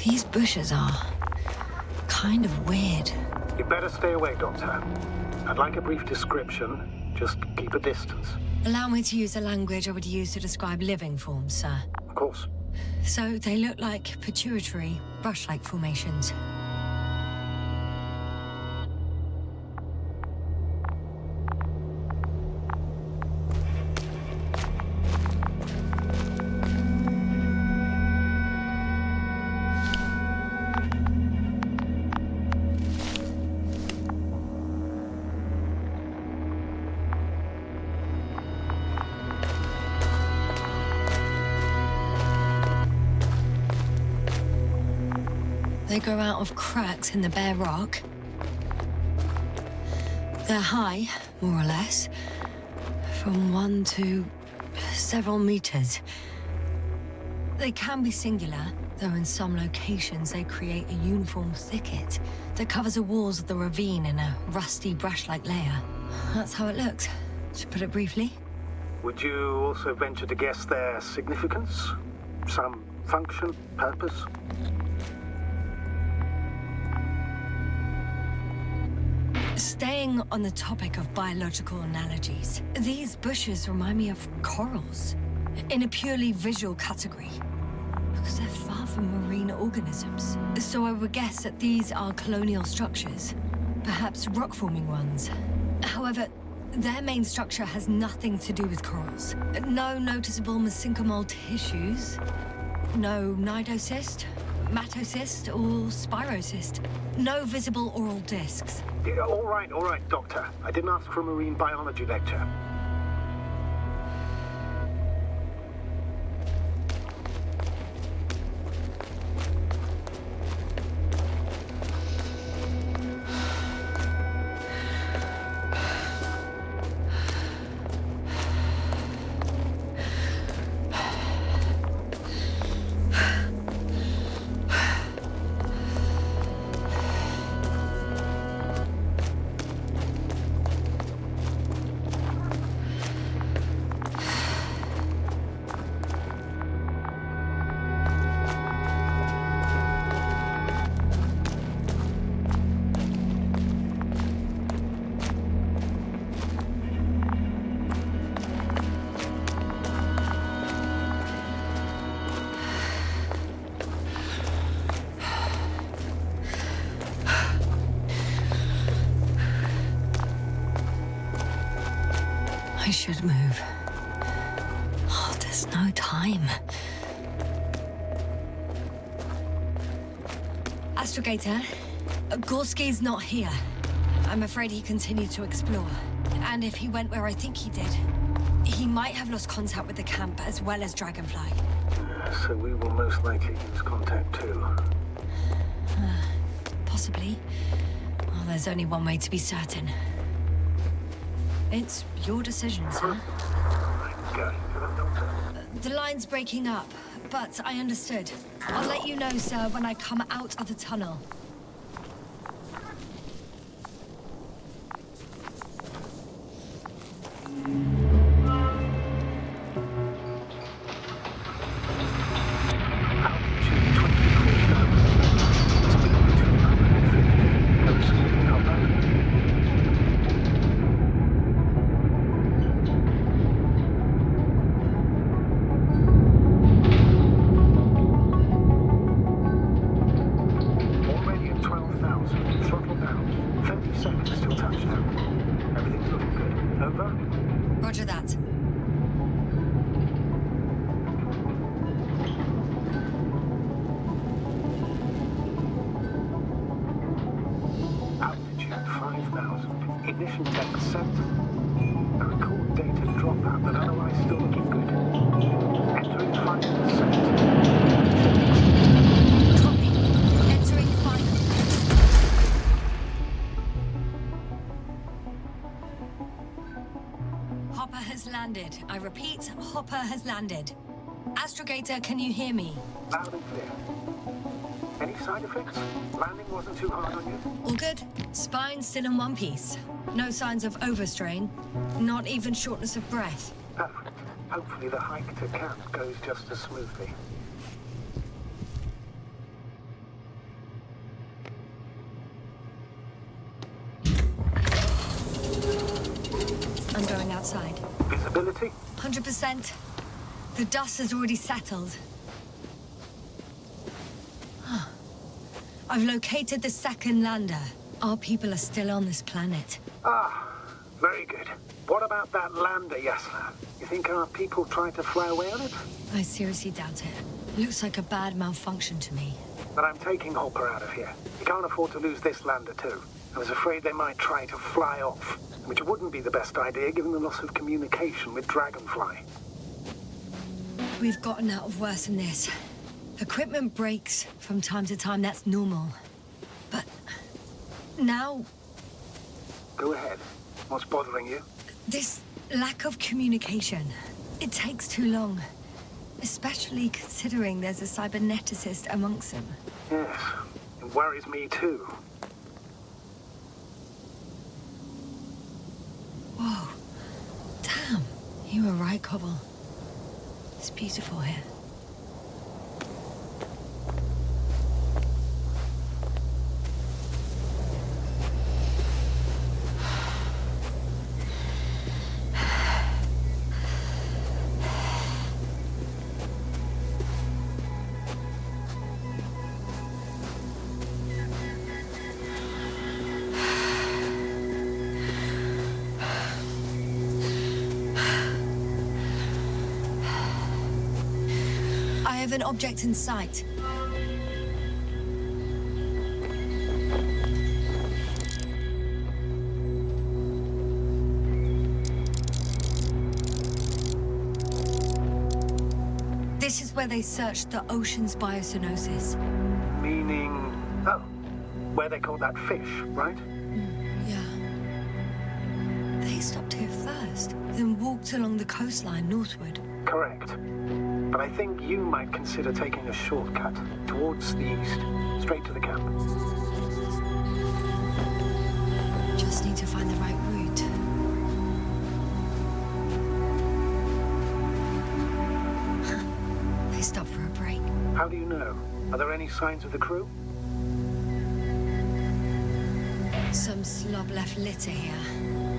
These bushes are kind of weird. You better stay away, Doctor. I'd like a brief description. Just keep a distance. Allow me to use the language I would use to describe living forms, sir. Of course. So they look like pituitary, brush-like formations. They grow out of cracks in the bare rock. They're high, more or less, from 1 to several meters. They can be singular, though in some locations they create a uniform thicket that covers the walls of the ravine in a rusty brush-like layer. That's how it looks, to put it briefly. Would you also venture to guess their significance? Some function, purpose? Staying on the topic of biological analogies, these bushes remind me of corals, in a purely visual category, because they're far from marine organisms. So I would guess that these are colonial structures, perhaps rock-forming ones. However, their main structure has nothing to do with corals. No noticeable mesenchymal tissues, no nidocyst, matocyst, or spirocyst. No visible oral discs. Yeah, all right, Doctor. I didn't ask for a marine biology lecture. I should move. Oh, there's no time. Astrogator, Gorski's not here. I'm afraid he continued to explore. And if he went where I think he did, he might have lost contact with the camp as well as Dragonfly. So we will most likely lose contact too. Possibly. Well, there's only one way to be certain. It's your decision, sir. The line's breaking up, but I understood. I'll let you know, sir, when I come out of the tunnel. repeat, Hopper has landed. Astrogator, can you hear me? Loud and clear. Any side effects? Landing wasn't too hard on you? All good. Spine still in one piece. No signs of overstrain. Not even shortness of breath. Perfect. Hopefully the hike to camp goes just as smoothly. I'm going outside. Visibility? 100%. The dust has already settled. I've located the second lander. Our people are still on this planet. Ah, very good. What about that lander, Yasna? You think our people tried to fly away on it? I seriously doubt it. Looks like a bad malfunction to me. But I'm taking Hopper out of here. We can't afford to lose this lander too. I was afraid they might try to fly off, which wouldn't be the best idea given the loss of communication with Dragonfly. We've gotten out of worse than this. Equipment breaks from time to time, that's normal. But now, Go ahead. What's bothering you? this lack of communication. It takes too long. Especially considering there's a cyberneticist amongst them. Yes, it worries me too. Whoa. Damn. You were right, Cobble. It's beautiful here. I have an object in sight. This is where they searched the ocean's biosynosis. Meaning... Oh, where they caught that fish, right? Yeah. They stopped here first, then walked along the coastline northward. Correct. But I think you might consider taking a shortcut towards the east, straight to the camp. Just need to find the right route. They stopped for a break. How do you know? Are there any signs of the crew? Some slob left litter here.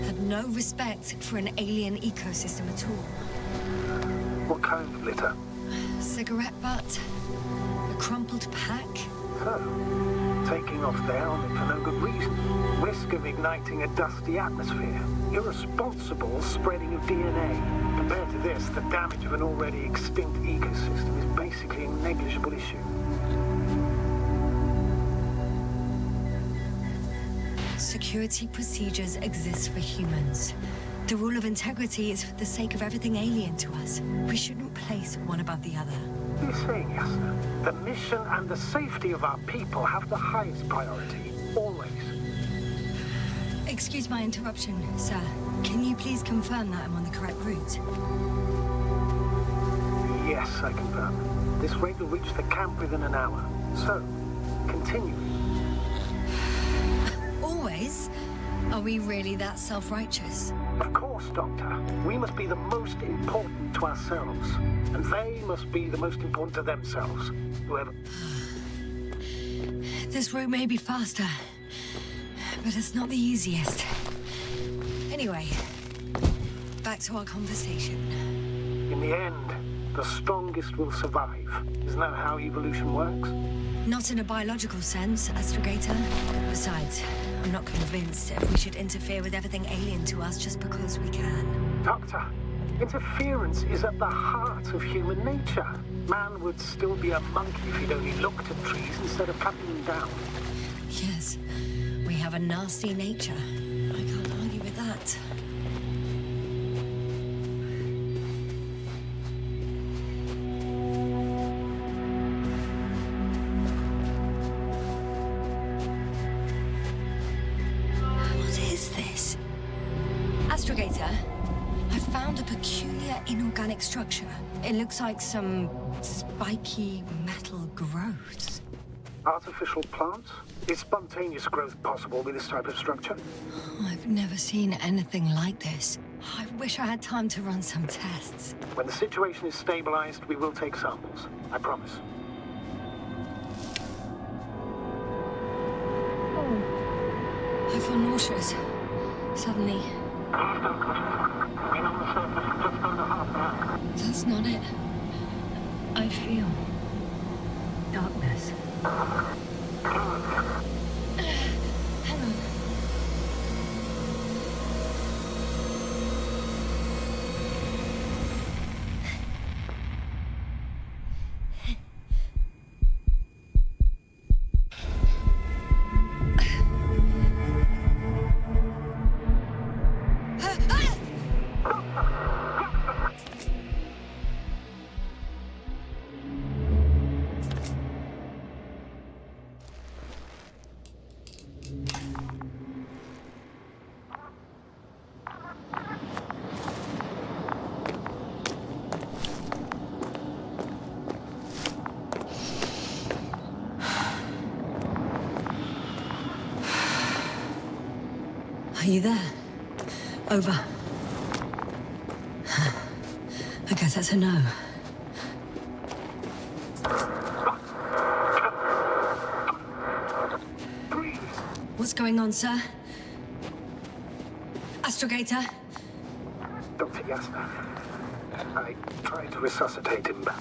Had no respect for an alien ecosystem at all. What kind of litter? Cigarette butt, a crumpled pack. So, taking off there on it for no good reason. Risk of igniting a dusty atmosphere. Irresponsible spreading of DNA. Compared to this, the damage of an already extinct ecosystem is basically a negligible issue. Security procedures exist for humans. The rule of integrity is for the sake of everything alien to us. We shouldn't place one above the other. You're saying, Yasna, the mission and the safety of our people have the highest priority, always. Excuse my interruption, sir. Can you please confirm that I'm on the correct route? Yes, I confirm. This rate will reach the camp within an hour. So, continue. Always? Are we really that self-righteous? Of course, Doctor. We must be the most important to ourselves. And they must be the most important to themselves. Whoever... This route may be faster, but it's not the easiest. Anyway, back to our conversation. In the end, the strongest will survive. Isn't that how evolution works? Not in a biological sense, Astrogator. Besides, I'm not convinced if we should interfere with everything alien to us just because we can. Doctor, interference is at the heart of human nature. Man would still be a monkey if he'd only looked at trees instead of cutting them down. Yes, we have a nasty nature. I can't argue with that. What is this? Astrogator, I found a peculiar that inorganic structure? It looks like some spiky metal growths. Artificial plants? Is spontaneous growth possible with this type of structure? I've never seen anything like this. I wish I had time to run some tests. When the situation is stabilized, we will take samples. I promise. I feel nauseous. Suddenly. That's not it. I feel darkness. Hang on. Are you there? Over. I guess that's a no. What's going on, sir? Astrogator? Dr. Yasna, I tried to resuscitate him, but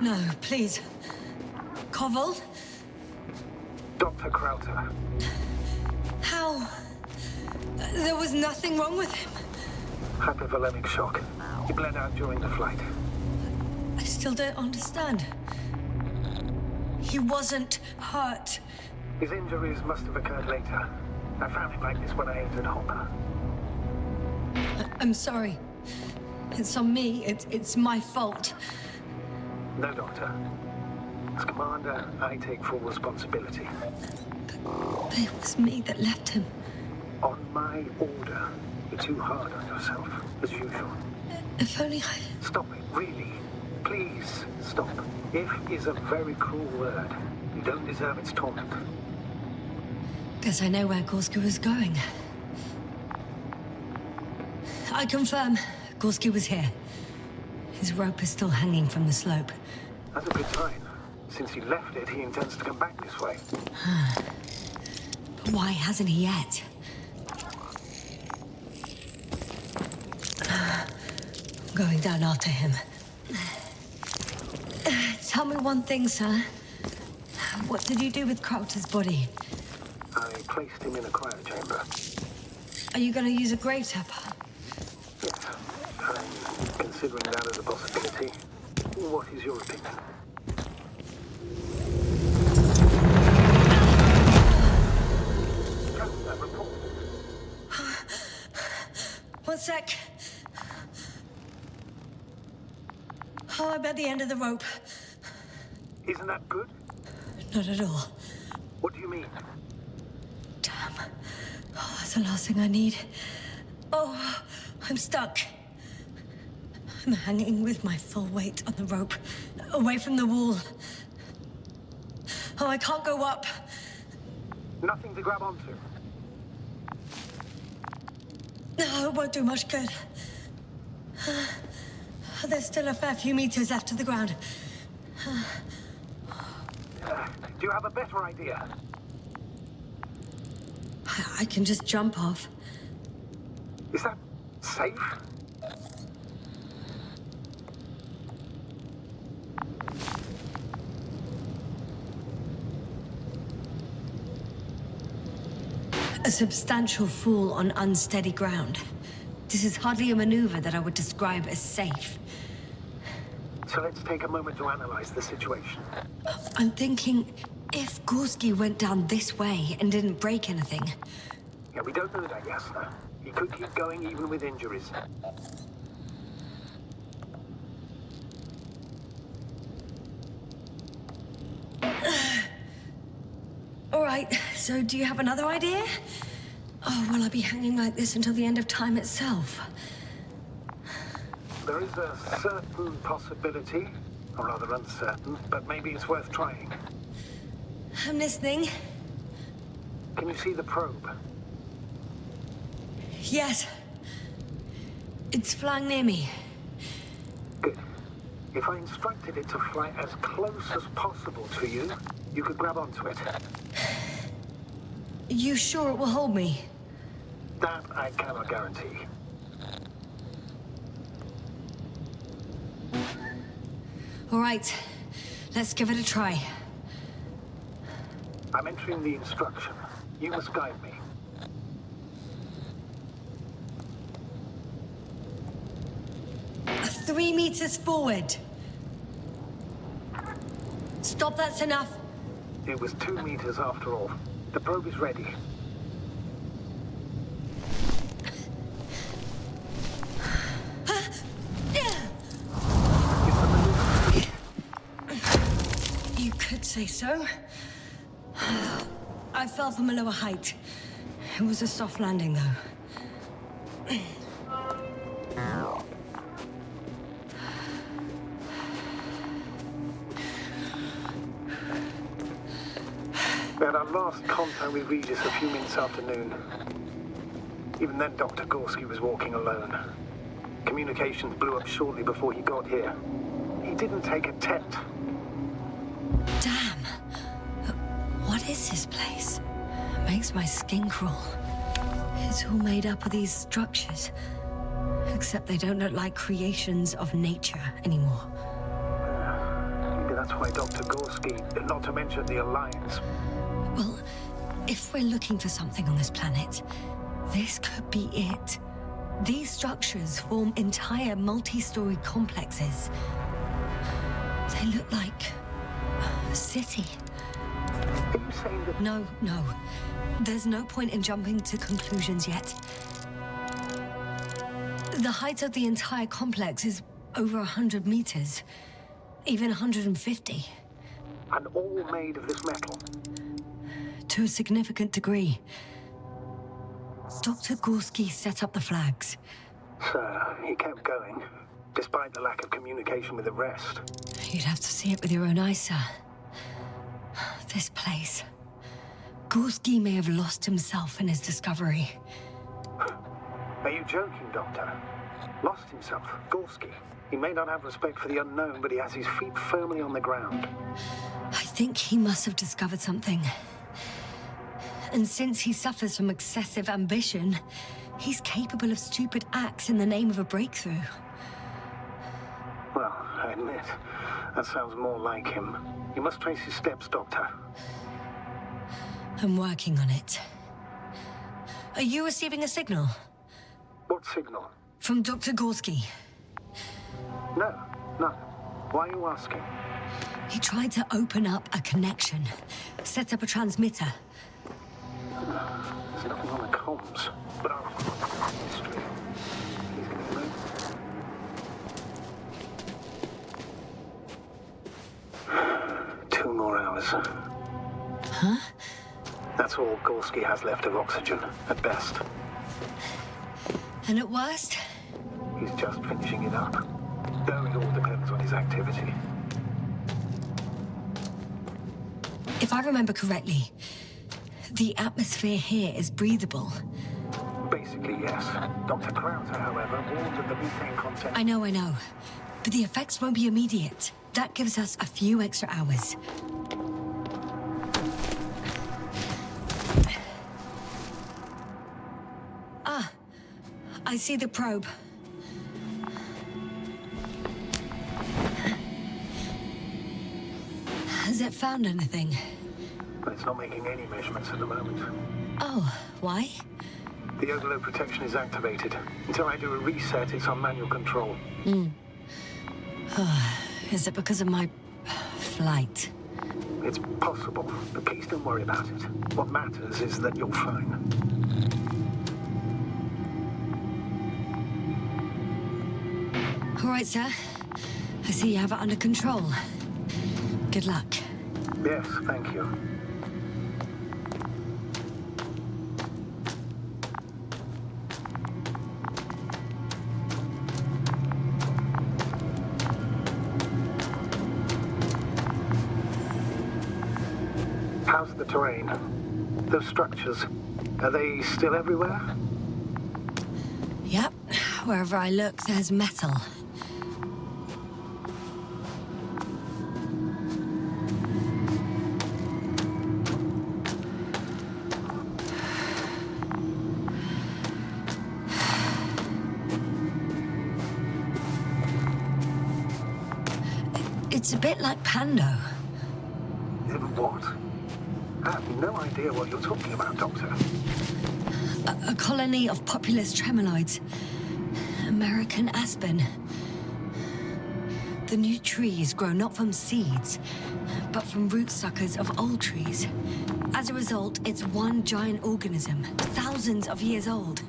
No, please. Koval? Dr. Krauter. How? There was nothing wrong with him. Hypovolemic shock. He bled out during the flight. I still don't understand. He wasn't hurt. His injuries must have occurred later. I found him like this when I entered Hopper. I'm sorry. It's on me. It's my fault. No, Doctor. As commander, I take full responsibility. But it was me that left him. On my order. You're too hard on yourself, as usual. If only I... Stop it, really. Please, stop. If is a very cruel word. You don't deserve its torment. Guess I know where Gorski was going. I confirm, Gorski was here. His rope is still hanging from the slope. That's a good sign. Since he left it, he intends to come back this way. But why hasn't he yet? I'm going down after him. Tell me one thing, sir. What did you do with Krauter's body? I placed him in a cryochamber. Are you going to use a grave tapper? Yes, I'm considering that as a possibility. What is your opinion? That report. One sec. Oh, I'm at the end of the rope. Isn't that good? Not at all. What do you mean? Damn. Oh, that's the last thing I need. Oh, I'm stuck. I'm hanging with my full weight on the rope, away from the wall. Oh, I can't go up. Nothing to grab onto. No, it won't do much good. There's still a fair few meters left to the ground. Do you have a better idea? I can just jump off. Is that safe? A substantial fall on unsteady ground. This is hardly a maneuver that I would describe as safe. So let's take a moment to analyze the situation. I'm thinking, if Gorski went down this way and didn't break anything... Yeah, we don't know that, Yasna. He could keep going even with injuries. All right, so do you have another idea? Oh, will I be hanging like this until the end of time itself? there is a certain possibility, or rather uncertain, but maybe it's worth trying. I'm listening. Can you see the probe? Yes. It's flying near me. Good. If I instructed it to fly as close as possible to you, you could grab onto it. You sure it will hold me? That I cannot guarantee. All right. Let's give it a try. I'm entering the instruction. You must guide me. Three meters forward. Stop, that's enough. It was 2 meters after all. The probe is ready. You could say so. I fell from a lower height. It was a soft landing, though. We had our last contact with Regis a few minutes after noon. Even then, Dr. Gorski was walking alone. Communications blew up shortly before he got here. He didn't take a tent. Damn. What is this place? It makes my skin crawl. It's all made up of these structures. Except they don't look like creations of nature anymore. Maybe that's why Dr. Gorski, not to mention the Alliance. Well, if we're looking for something on this planet, this could be it. These structures form entire multi-story complexes. They look like a city. Are you saying that... No. There's no point in jumping to conclusions yet. The height of the entire complex is over 100 meters, even 150. And all made of this metal? To a significant degree. Dr. Gorski set up the flags. So, he kept going, despite the lack of communication with the rest. You'd have to see it with your own eyes, sir. This place. Gorski may have lost himself in his discovery. Are you joking, Doctor? Lost himself, Gorski. He may not have respect for the unknown, but he has his feet firmly on the ground. I think he must have discovered something. And since he suffers from excessive ambition, he's capable of stupid acts in the name of a breakthrough. Well, I admit, that sounds more like him. You must trace his steps, Doctor. I'm working on it. Are you receiving a signal? What signal? From Dr. Gorski. No, none. Why are you asking? He tried to open up a connection, set up a transmitter. There's nothing on the comms, but I'll... History. He's gonna move. 2 more hours. Huh? That's all Gorski has left of oxygen, at best. And at worst? He's just finishing it up. Though it all depends on his activity. If I remember correctly, the atmosphere here is breathable. Basically, yes. Dr. Krauser, however, warned of the methane content... I know. But the effects won't be immediate. That gives us a few extra hours. Ah, I see the probe. Has it found anything? But it's not making any measurements at the moment. Oh, why? The overload protection is activated. Until I do a reset, it's on manual control. Is it because of my flight? It's possible, but please don't worry about it. What matters is that you're fine. All right, sir. I see you have it under control. Good luck. Yes, thank you. How's the terrain? Those structures, are they still everywhere? Yep, wherever I look, there's metal. It's a bit like Pando. What? I have no idea what you're talking about, Doctor. A colony of populous tremoloids. American aspen. The new trees grow not from seeds, but from rootsuckers of old trees. As a result, it's one giant organism, thousands of years old.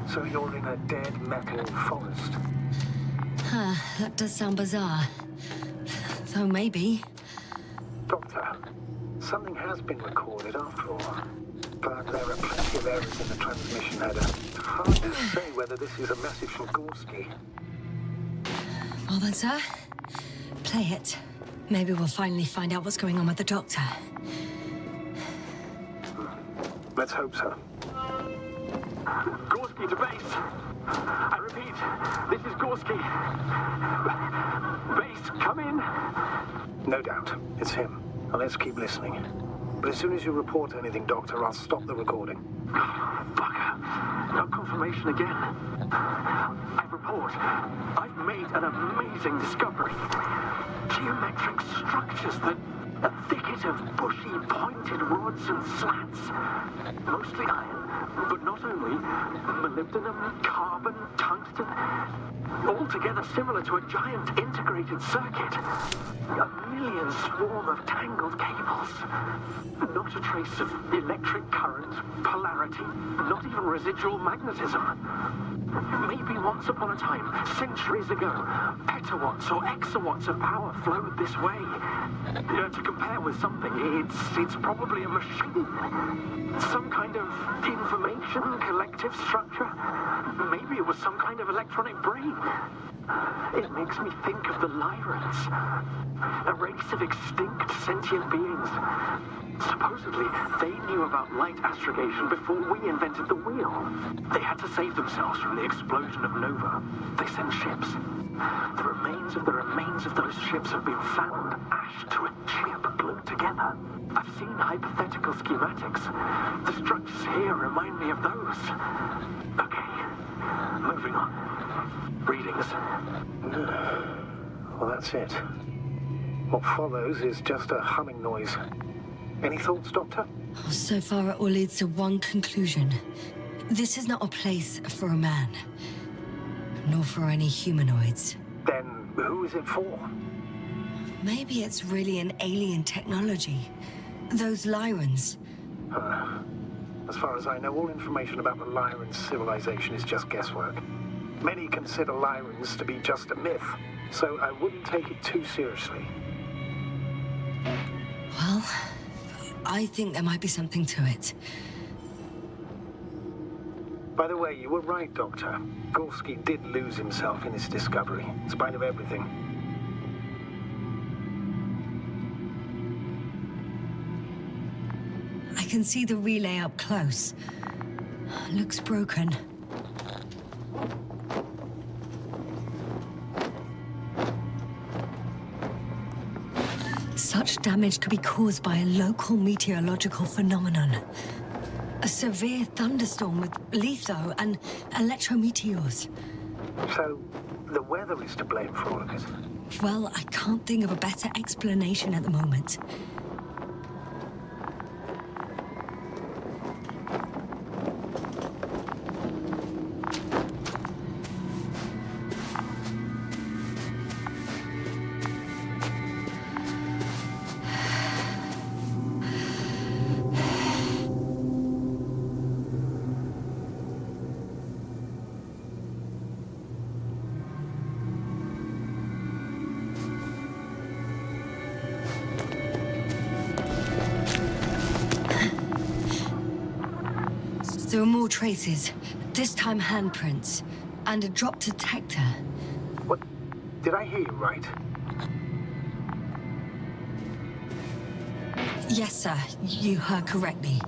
So you're in a dead metal forest? Huh, that does sound bizarre. Though maybe. Doctor, something has been recorded after all. But there are plenty of errors in the transmission header. It's hard to say whether this is a message from Gorski. Well then, sir, play it. Maybe we'll finally find out what's going on with the doctor. Let's hope so. Gorski to base. I repeat, this is Gorski. Base, come in. No doubt, it's him. Now let's keep listening. But as soon as you report anything, Doctor, I'll stop the recording. Fucker. No confirmation again. I report. I've made an amazing discovery. Geometric structures that... a thicket of bushy, pointed rods and slats. Mostly iron, but not only. Molybdenum, carbon, tungsten. Altogether similar to a giant integrated circuit. A million swarm of tangled cables. Not a trace of electric current, polarity, not even residual magnetism. Maybe once upon a time, centuries ago, petawatts or exawatts of power flowed this way. To compare with something, it's probably a machine. Some kind of information collective structure. Maybe it was some kind of electronic brain. It makes me think of the Lyrans, a race of extinct sentient beings. Supposedly, they knew about light astrogation before we invented the wheel. They had to save themselves from the explosion of Nova. They sent ships. The remains of those ships have been found, ashed to a chip glued together. I've seen hypothetical schematics. The structures here remind me of those. Okay, moving on. Readings. Well, that's it. What follows is just a humming noise. Any thoughts, Doctor? So far, it all leads to one conclusion. This is not a place for a man. Nor for any humanoids. Then who is it for? Maybe it's really an alien technology. Those Lyrans. As far as I know, all information about the Lyran civilization is just guesswork. Many consider Lyrans to be just a myth, so I wouldn't take it too seriously. Well, I think there might be something to it. By the way, you were right, Doctor. Gorski did lose himself in his discovery, in spite of everything. I can see the relay up close. Looks broken. Such damage could be caused by a local meteorological phenomenon. A severe thunderstorm with litho and electrometeors. So, the weather is to blame for all of it? Well, I can't think of a better explanation at the moment. There are more traces, this time handprints, and a drop detector. What? Did I hear you right? Yes, sir. You heard correctly.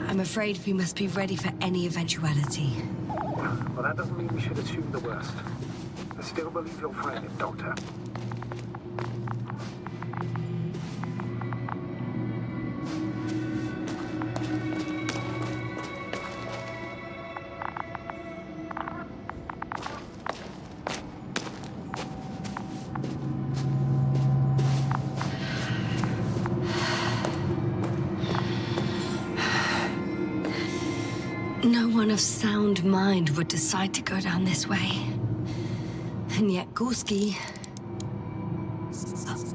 I'm afraid we must be ready for any eventuality. Well, that doesn't mean we should assume the worst. I still believe you'll find it, Doctor. No one of sound mind would decide to go down this way. And yet Gorski...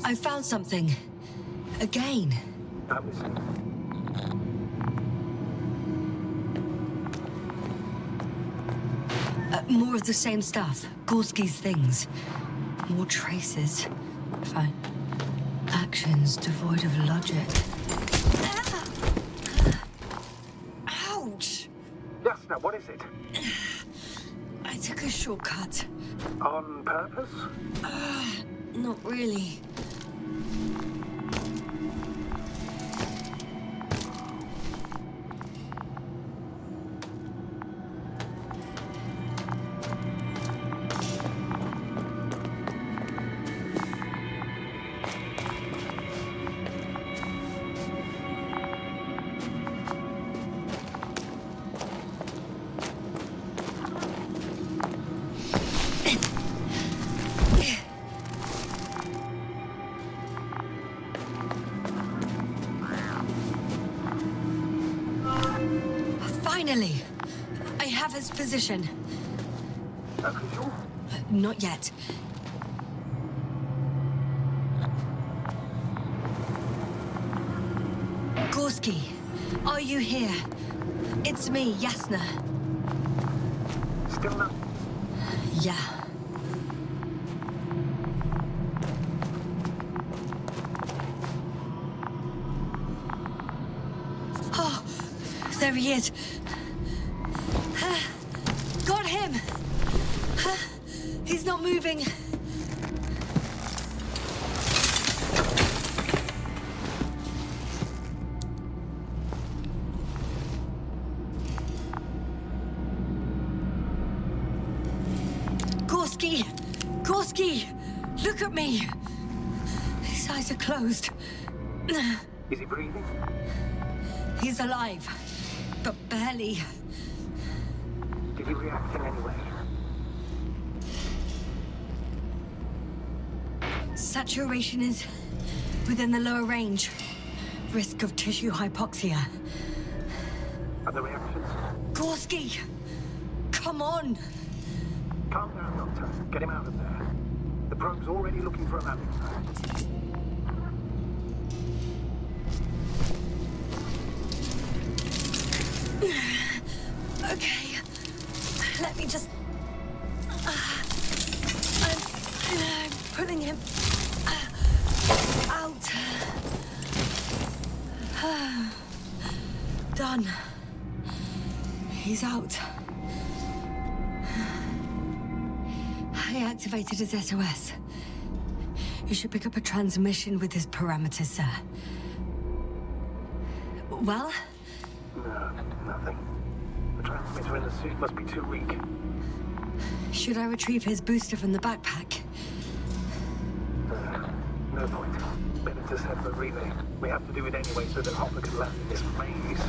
I found something. Again. That was it. More of the same stuff. Gorski's things. More traces. Fine. Actions devoid of logic. Ouch! Jasna, what is it? I took a shortcut. On purpose? Not really. Finally! I have his position. Official? Not yet. Gorski, are you here? It's me, Jasna. Still not. Yeah. Oh, there he is. Got him! He's not moving. Gorski! Gorski! Look at me! His eyes are closed. Is he breathing? He's alive, but barely. Did he react in any way? Saturation is within the lower range. Risk of tissue hypoxia. Other reactions? Gorski! Come on! Calm down, Doctor. Get him out of there. The probe's already looking for a landing site. Okay. Let me just... I'm pulling him out. Done. He's out. I activated his SOS. You should pick up a transmission with his parameters, sir. Well? No, nothing. The transmitter in the suit must be too weak. Should I retrieve his booster from the backpack? No point. Better to set the relay. We have to do it anyway so that Hopper can land in this maze.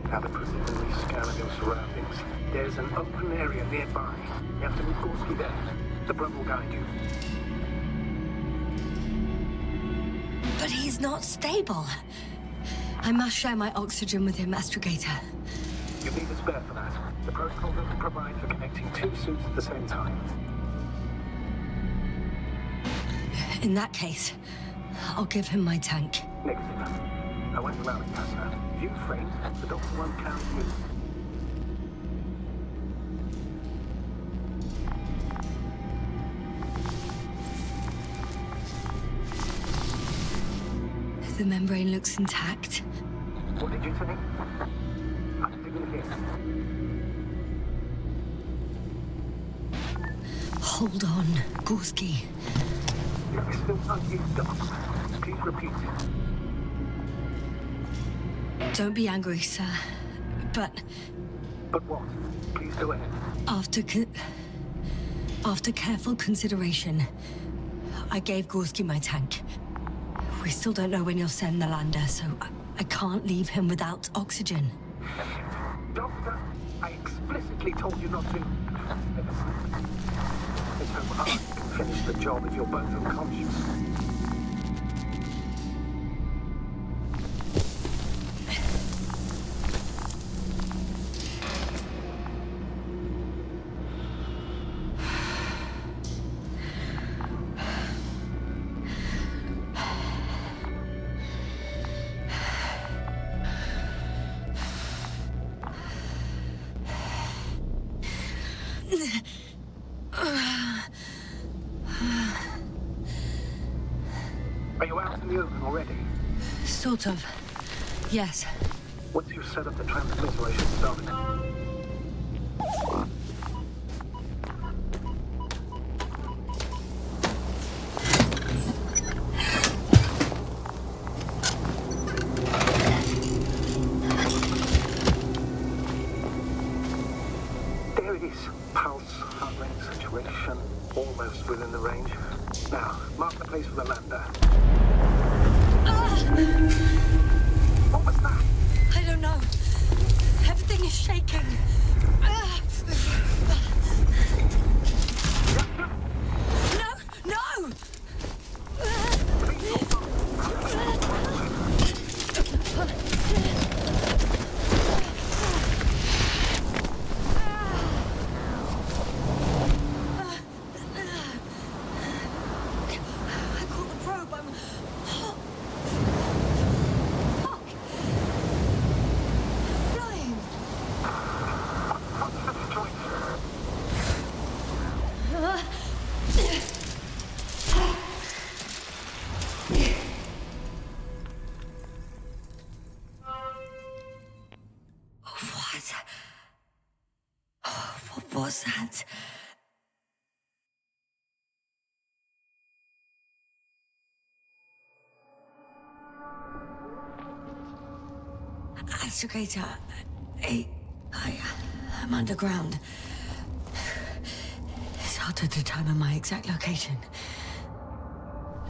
Have a preliminary scan of your surroundings. There's an open area nearby. You have to meet Gorski there. The probe will guide you. But he's not stable. I must share my oxygen with him, Astrogator. You need a spare for that. The protocol doesn't provide for connecting two suits at the same time. In that case, I'll give him my tank. Negative. I won't allow it, Jasna. If you faint, the doctor won't count you. The membrane looks intact. What did you say? I didn't hear. Hold on, Gorski. You I still can't hear you, Doc. Please repeat. Don't be angry, sir. But But what? Please go ahead. after careful consideration, I gave Gorski my tank. We still don't know when you'll send the lander, so I can't leave him without oxygen. Doctor, I explicitly told you not to. Never mind. It's so hard you can finish the job if you're both unconscious. Are you out in the open already? Sort of. Yes. Once you've set up the transmitter, I should start it. There it is. Pulse, heart rate, saturation, almost within the range. Now, mark the place for the lander. What was that? I don't know. Everything is shaking. No! No! I caught the probe. I'm... Fuck! Flying! What was that? Astrogator, I'm underground. It's hard to determine my exact location.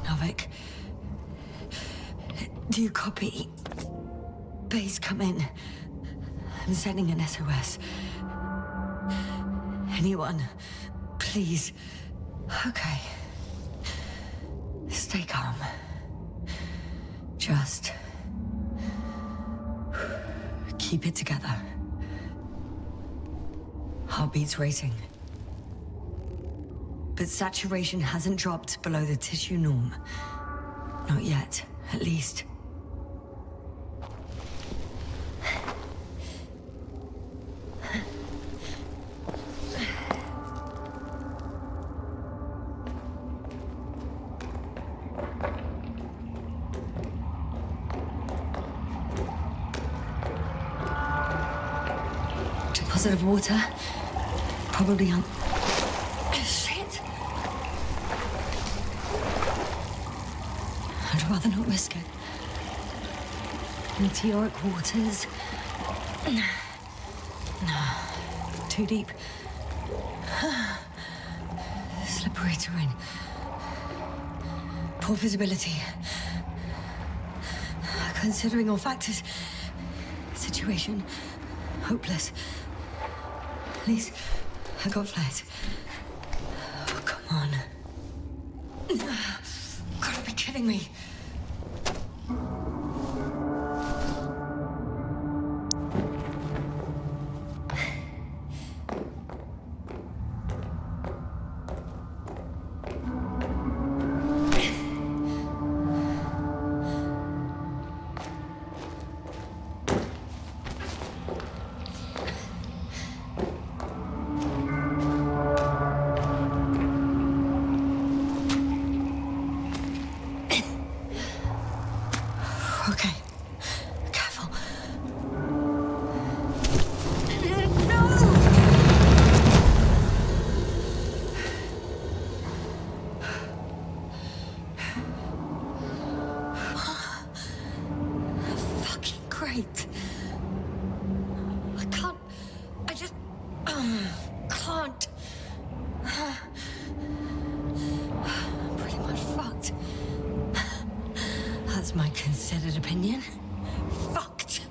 Novik, do you copy? Base, come in. I'm sending an SOS. Anyone, please. Okay. Stay calm. Just keep it together. Heartbeat's racing. But saturation hasn't dropped below the tissue norm. Not yet, at least. Deposit of water. Probably on... Shit! I'd rather not risk it. Meteoric waters. No. Too deep. Slippery terrain. Poor visibility. Considering all factors, situation hopeless. At least I got flight. Oh, come on. Gotta be kidding me. Can't. I'm pretty much fucked. That's my considered opinion. Fucked.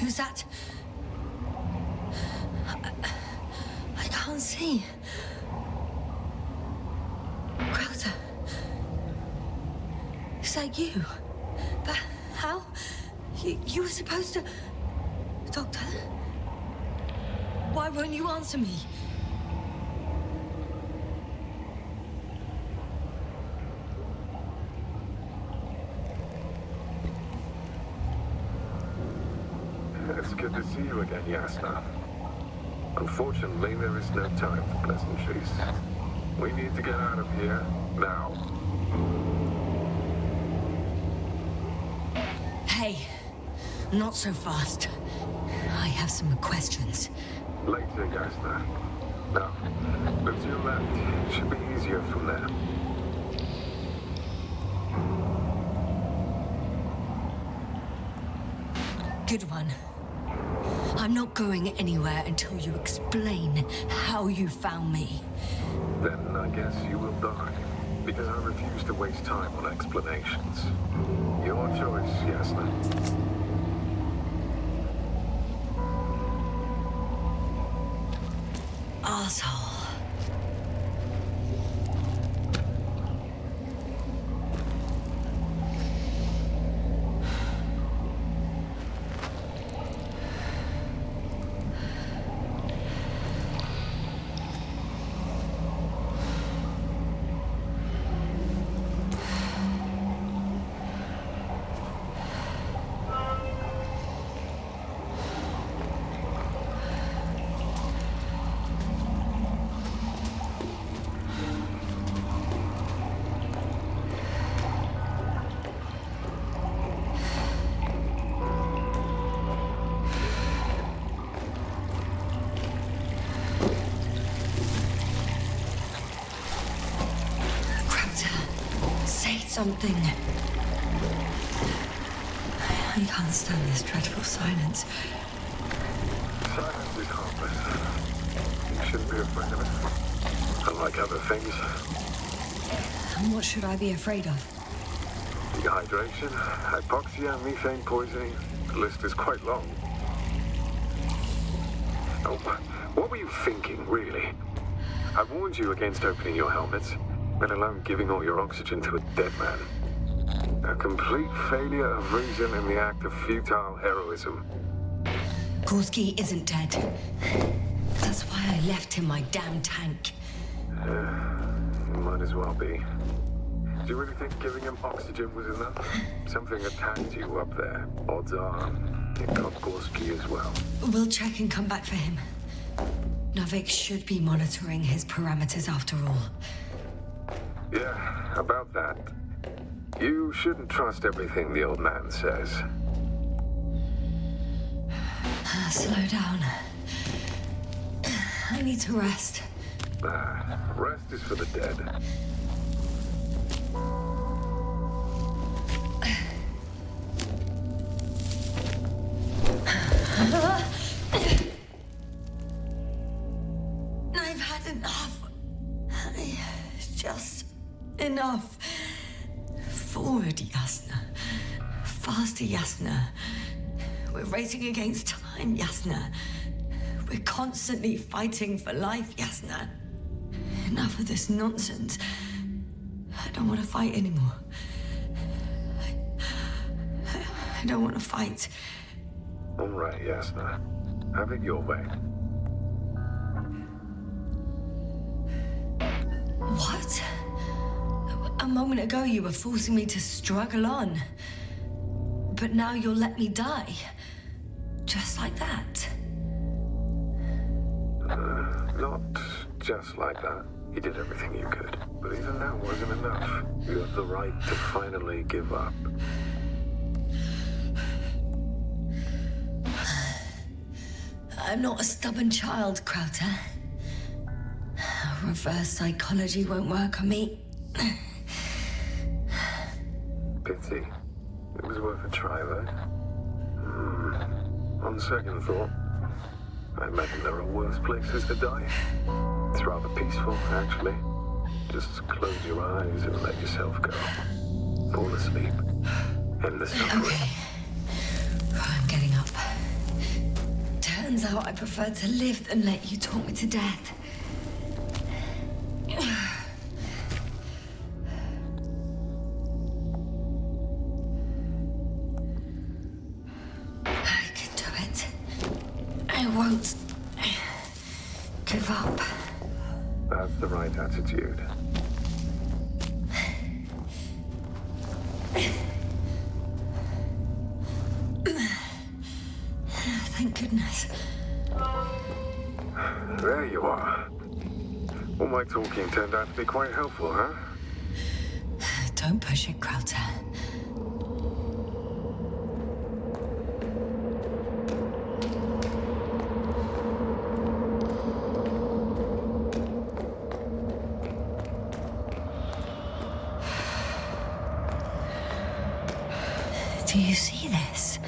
Who's that? I can't see. Crowther. Is that you? But how? You were supposed to... Doctor? Why won't you answer me? It's good to see you again, Yasna. Unfortunately, there is no time for pleasantries. We need to get out of here, now. Hey, not so fast. I have some questions. Later, Yasna. Now, look to your left. It should be easier from there. Good one. I'm not going anywhere until you explain how you found me. Then I guess you will die. Because I refuse to waste time on explanations. Your choice, Yasna. Asshole. Something. I can't stand this dreadful silence. Silence is harmless. You shouldn't be afraid of it. Unlike other things. And what should I be afraid of? Dehydration, hypoxia, methane poisoning. The list is quite long. Oh, what were you thinking, really? I warned you against opening your helmets. Let alone giving all your oxygen to a dead man. A complete failure of reason in the act of futile heroism. Gorski isn't dead. That's why I left him my damn tank. Might as well be. Do you really think giving him oxygen was enough? Something attacked you up there. Odds are, it got Gorski as well. We'll check and come back for him. Novik should be monitoring his parameters after all. Yeah, about that. You shouldn't trust everything the old man says. Slow down. I need to rest. Rest is for the dead. I've had enough. Just enough. Forward, Yasna. Faster, Yasna. We're racing against time, Yasna. We're constantly fighting for life, Yasna. Enough of this nonsense. I don't want to fight anymore. I don't want to fight. All right, Yasna. Have it your way. What? A moment ago you were forcing me to struggle on. But now you'll let me die. Just like that. Not just like that. You did everything you could. But even that wasn't enough. You have the right to finally give up. I'm not a stubborn child, Crowther. Reverse psychology won't work on me. Pity. It was worth a try, though. On second thought, I imagine there are worse places to die. It's rather peaceful, actually. Just close your eyes and let yourself go. Fall asleep. End the suffering. Okay. I'm getting up. Turns out I prefer to live than let you talk me to death. I can do it. I won't give up. That's the right attitude. Thank goodness. There you are. All my talking turned out to be quite helpful, huh? Don't push it, Crowther. Do you see this?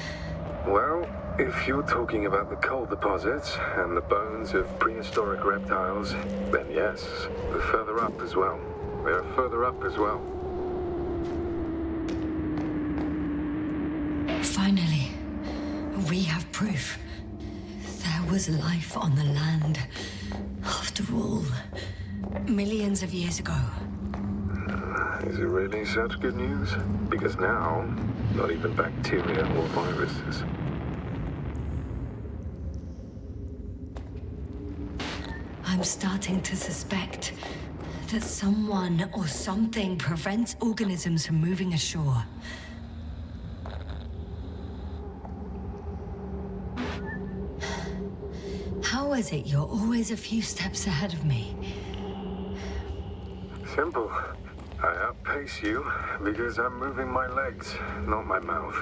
Well, if you're talking about the coal deposits and the bones of prehistoric reptiles, then yes, they're further up as well. They're further up as well. Finally, we have proof. There was life on the land. After all, millions of years ago. Is it really such good news? Because now, not even bacteria or viruses. I'm starting to suspect that someone or something prevents organisms from moving ashore. How is it you're always a few steps ahead of me? Simple. I outpace you because I'm moving my legs, not my mouth.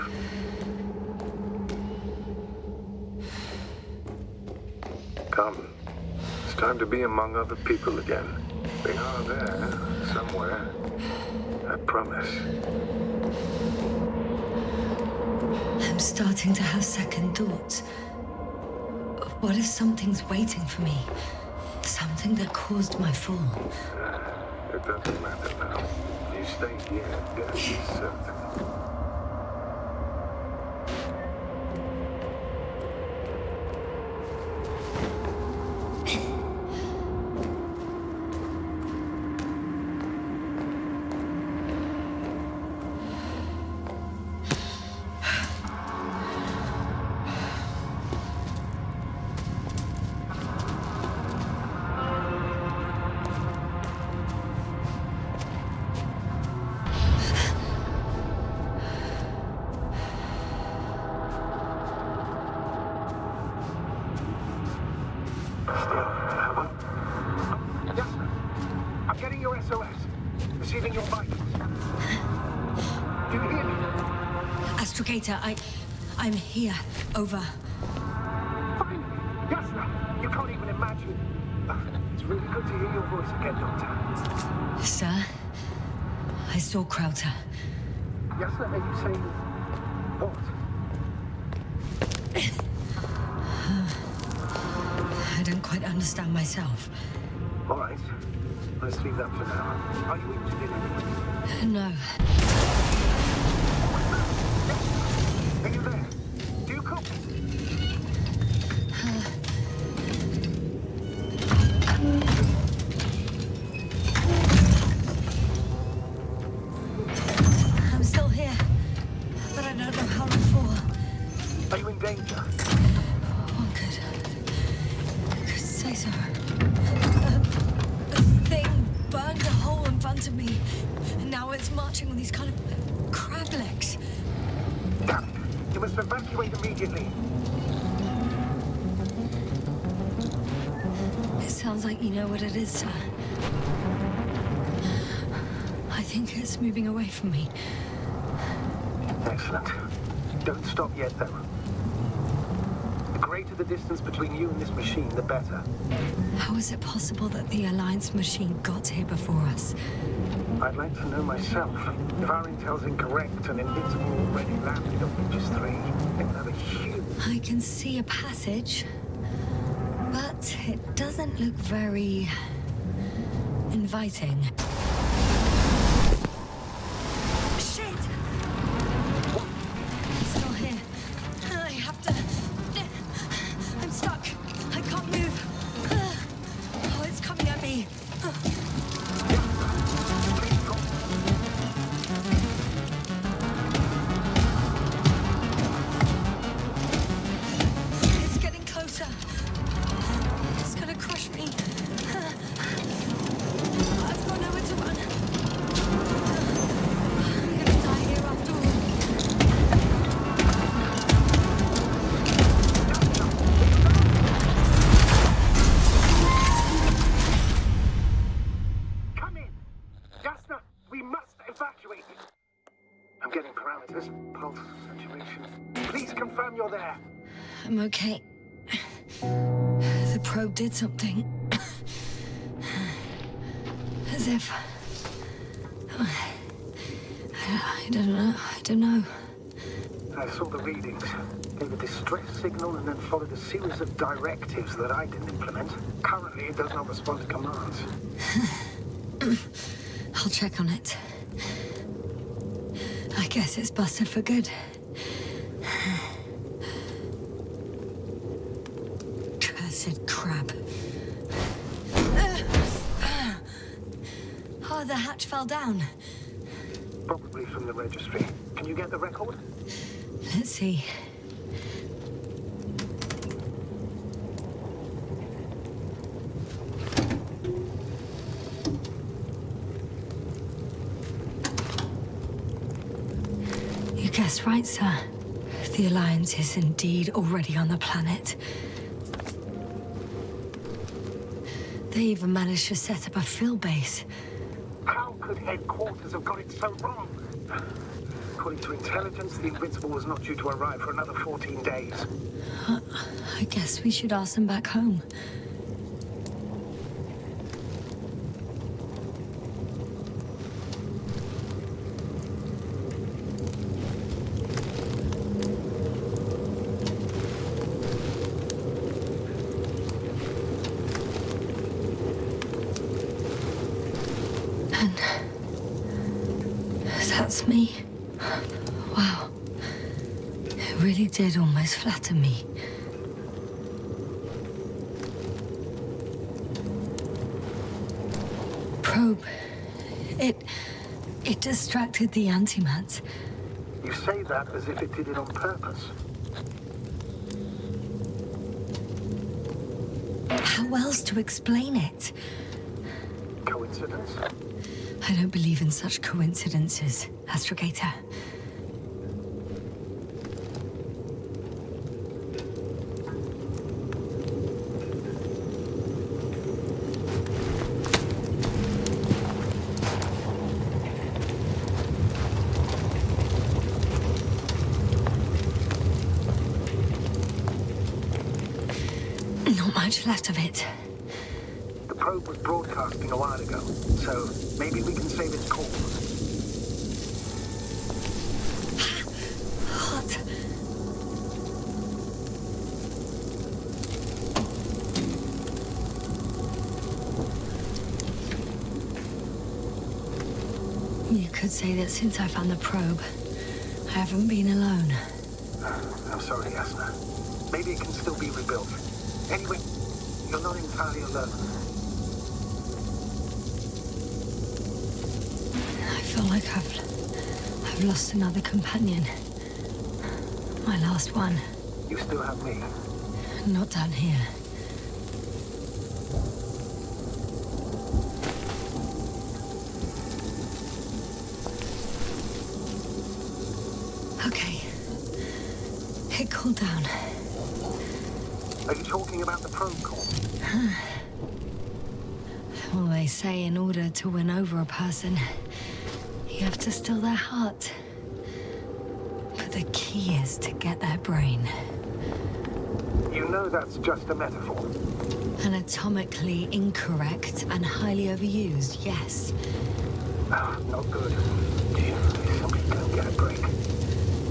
Come. It's time to be among other people again. They are there, somewhere. I promise. I'm starting to have second thoughts. What if something's waiting for me? Something that caused my fall? It doesn't matter now. You stay here, death is certain. I'm here. Over. Fine. Yasna, you can't even imagine. It's really good to hear your voice again, Doctor. Sir, I saw Crowther. Yasna, are you saying what? I don't quite understand myself. All right. Let's leave that for now. Are you interested in anything? No. Are you there? Do you copy? I'm still here, but I don't know how long for. Are you in danger? One could say so. A thing burned a hole in front of me, and now it's marching on these kind of crab legs. Damn it. You must evacuate immediately. It sounds like you know what it is, sir. I think it's moving away from me. Excellent. Don't stop yet, though. The greater greater the distance between you and this machine, the better. How is it possible that the Alliance machine got here before us? I'd like to know myself. If our intel's incorrect and Invincible already landed on Regis 3, it would have a huge... I can see a passage, but it doesn't look very inviting. Shit! I'm still here. I have to... I'm stuck. I can't move. Oh, it's coming at me. It's getting closer. It's gonna crush me. I've got nowhere to run. I'm gonna die here after all. Come in! Jasna, we must evacuate. I'm getting parameters, pulse, saturation. Please confirm you're there. I'm okay. The probe did something. As if... I don't know. I saw the readings, gave a distress signal, and then followed a series of directives that I didn't implement. Currently, it does not respond to commands. I'll check on it. I guess it's busted for good. Cursed crap. Oh, the hatch fell down. Probably from the registry. Can you get the record? Let's see. You guessed right, sir. The Alliance is indeed already on the planet. They even managed to set up a field base. How could headquarters have got it so wrong? According to intelligence, the Invincible was not due to arrive for another 14 days. I guess we should ask them back home. And that's me. Wow. It really did almost flatter me. Probe. It distracted the antimats. You say that as if it did it on purpose. How else to explain it? Coincidence? I don't believe in such coincidences, Astrogator. Not much left of it. The probe was broadcasting a while ago, so maybe we can save its cause. What? You could say that since I found the probe, I haven't been alone. I'm sorry, Jasna. Maybe it can still be rebuilt. Anyway, you're not entirely alone. I feel like I've lost another companion. My last one. You still have me. Not down here. Okay. It cooled down. Are you talking about the probe core? Well, they say in order to win over a person, you have to steal their heart. But the key is to get their brain. You know that's just a metaphor. Anatomically incorrect and highly overused, yes. Oh, not good. Somebody go get a break.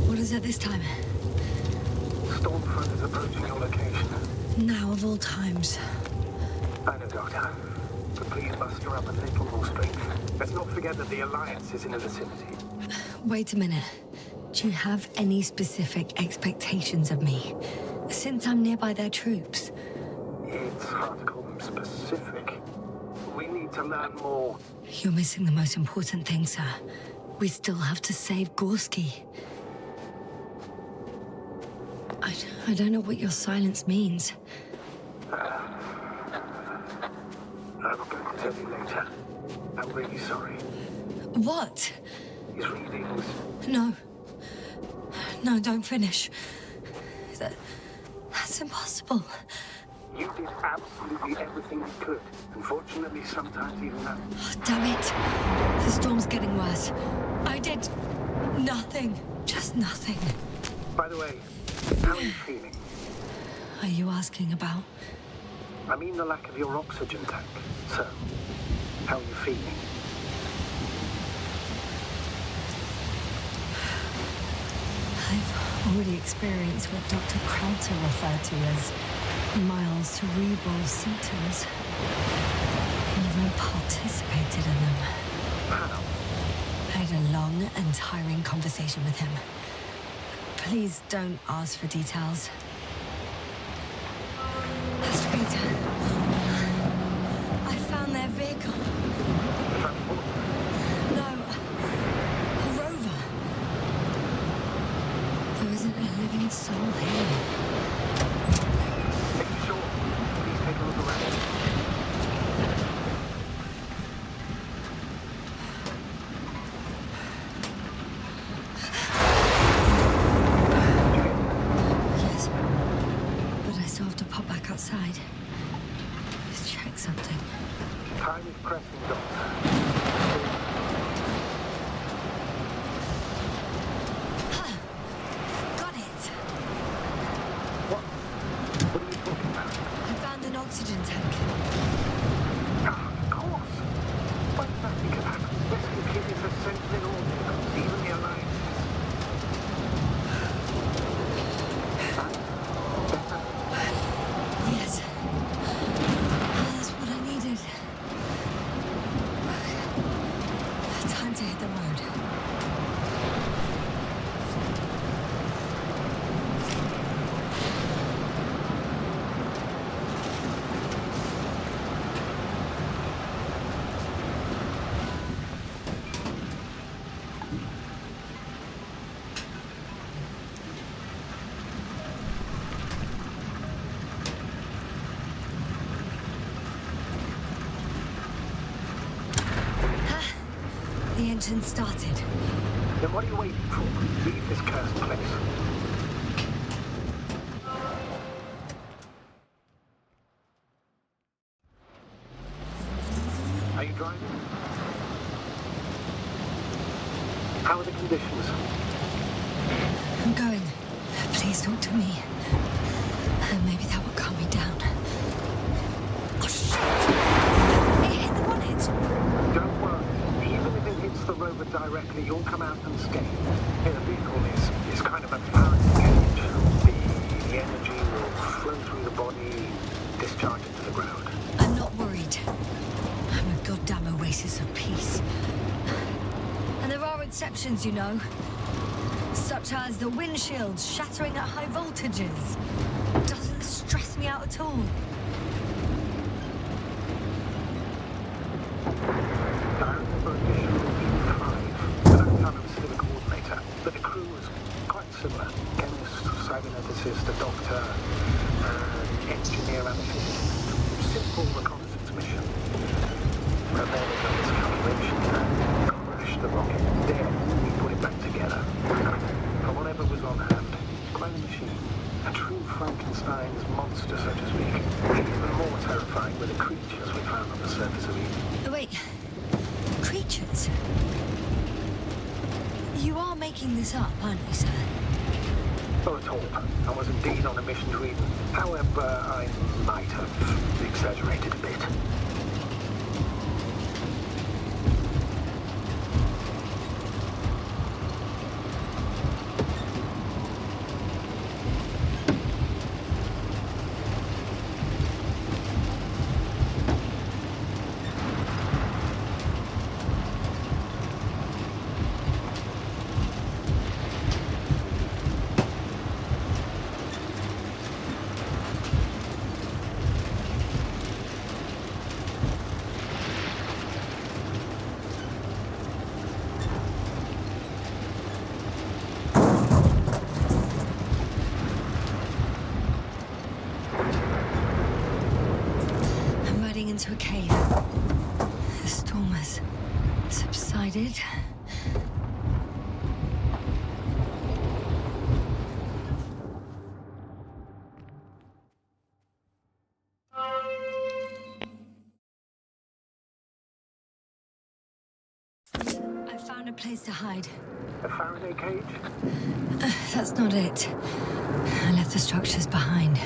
What is it this time? Storm front is approaching your location. Now of all times. I know, Doctor. But please muster up a little more strength. Let's not forget that the Alliance is in the vicinity. Wait a minute. Do you have any specific expectations of me? Since I'm nearby their troops. It's hard to call them specific. We need to learn more. You're missing the most important thing, sir. We still have to save Gorski. I don't know what your silence means. I'm going to tell you later. I'm really sorry. What? His readings. No. No, don't finish. That's impossible. You did absolutely everything you could. Unfortunately, sometimes even that. Oh, damn it. The storm's getting worse. I did nothing. Just nothing. By the way, how are you feeling? Are you asking about? I mean the lack of your oxygen tank. So, how are you feeling? I've already experienced what Dr. Krauter referred to as mild cerebral symptoms. I even participated in them. How? I had a long and tiring conversation with him. Please don't ask for details. Peter, I found their vehicle. No, a rover. There isn't a living soul here. Are you sure? Please take a look around. Yes, but I still have to pop back outside. Let's check something. Time is pressing, Doctor. Got it. What? What are you talking about? I found an oxygen tank. Of course. Why did I think of that? Rescue kit is essential in all vehicles, even the Alliance. Yes. That's what I needed. Time to hit the road. The engine started. Then what are you waiting for? Leave this cursed place. Are you driving? How are the conditions? I'm going. Please talk to me. Maybe that will calm me down. Oh, shit! It hit the bonnet! Don't worry. Even if it hits the rover directly, you'll come out unscathed. The vehicle is kind of a Faraday cage. The energy will flow through the body, discharge it to the ground. I'm not worried. I'm a goddamn oasis of peace. And there are exceptions, you know. Such as the windshield shattering at high voltages. Doesn't stress me out at all. I remember initially being 5. At that time I was still a coordinator. But the crew was quite similar. Chemist, cyberneticist, a doctor, an engineer and a physicist. Simple reconnaissance mission. But then we got this calculation and crashed the rocket. Then we put it back together. From whatever was on hand. Quite a machine. A true Frankenstein's monster, so to speak. Even more terrifying were the creatures we found on the surface of Eden. Wait. Creatures? You are making this up, aren't you, sir? Not at all. I was indeed on a mission to Eden. However, I might have exaggerated a bit. Into a cave. The storm has subsided. I found a place to hide. A Faraday cage? That's not it. I left the structures behind.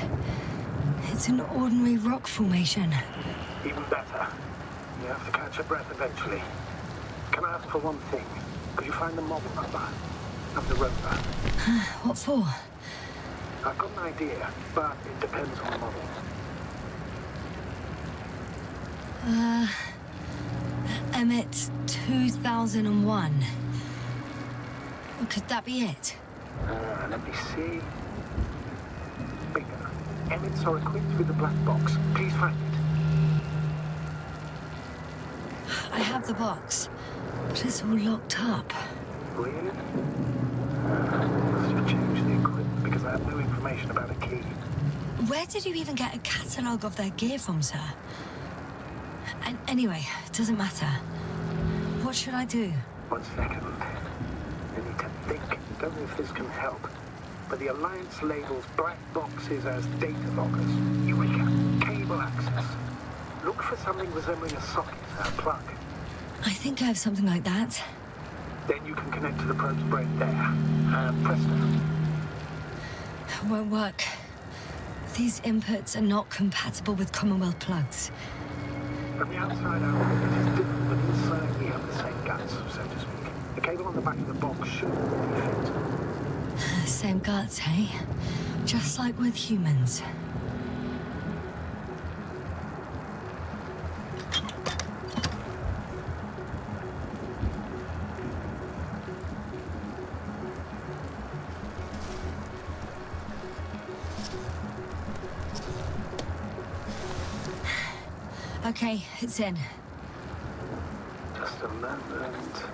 It's an ordinary rock formation. Even better. You have to catch your breath eventually. Can I ask for one thing? Could you find the model number of the rover? What for? I've got an idea, but it depends on the model. Emmett 2001. Could that be it? Let me see. Bingo. Emmets are equipped with a black box. Please find it. I have the box, but it's all locked up. Really? Must have changed the equipment because I have no information about a key. Where did you even get a catalogue of their gear from, sir? And anyway, it doesn't matter. What should I do? 1 second. I need to think. Don't know if this can help. But the Alliance labels black boxes as data loggers. Eureka! Cable access. Look for something resembling a socket, a plug. I think I have something like that. Then you can connect to the probe's brain there. Presto. Won't work. These inputs are not compatible with Commonwealth plugs. From the outside out, it is different, but inside we have the same guts, so to speak. The cable on the back of the box should really fit. Same guts, hey? Just like with humans. Okay, it's in. Just a moment.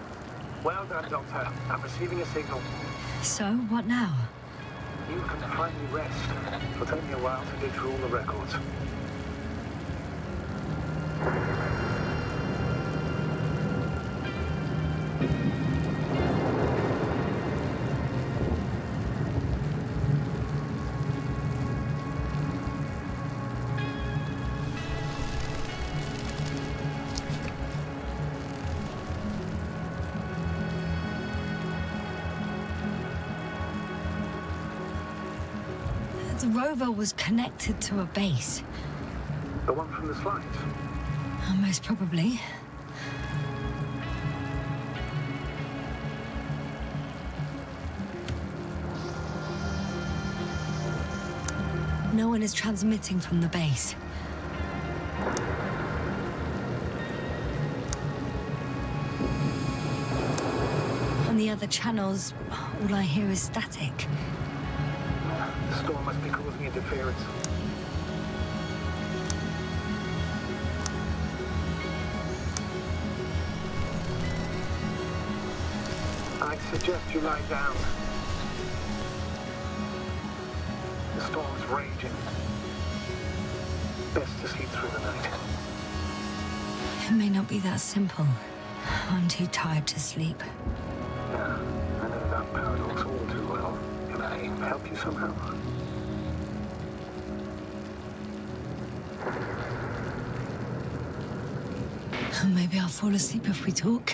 Well done, Doctor. I'm receiving a signal. So, what now? You can finally rest. It'll take me a while to dig through all the records. The rover was connected to a base. The one from the slides? Most probably. No one is transmitting from the base. On the other channels, all I hear is static. The storm must be causing interference. I suggest you lie down. The storm's raging. Best to sleep through the night. It may not be that simple. I'm too tired to sleep. Yeah, I know that paradox all too well. Can I help you somehow? Maybe I'll fall asleep if we talk.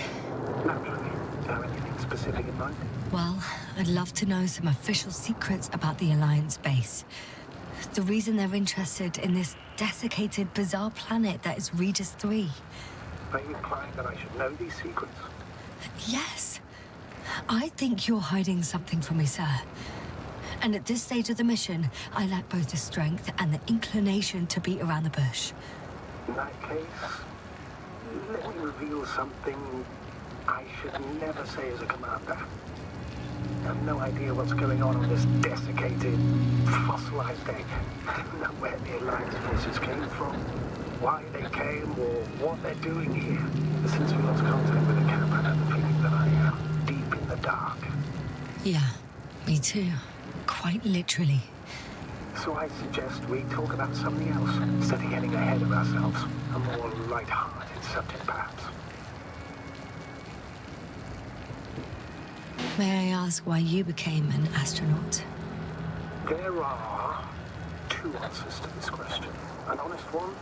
Naturally. Do you have anything specific in mind? Well, I'd love to know some official secrets about the Alliance base. The reason they're interested in this desiccated, bizarre planet that is Regis 3. Are you implying that I should know these secrets? Yes. I think you're hiding something from me, sir. And at this stage of the mission, I lack both the strength and the inclination to beat around the bush. In that case, let me reveal something I should never say as a commander. I have no idea what's going on this desiccated, fossilized egg. Know where the Alliance forces came from, why they came, or what they're doing here. Since we lost contact with the camp, I have the feeling that I am deep in the dark. Yeah, me too. Quite literally. So I suggest we talk about something else, instead of getting ahead of ourselves. A more light-hearted subject, perhaps. May I ask why you became an astronaut? There are two answers to this question. An honest one,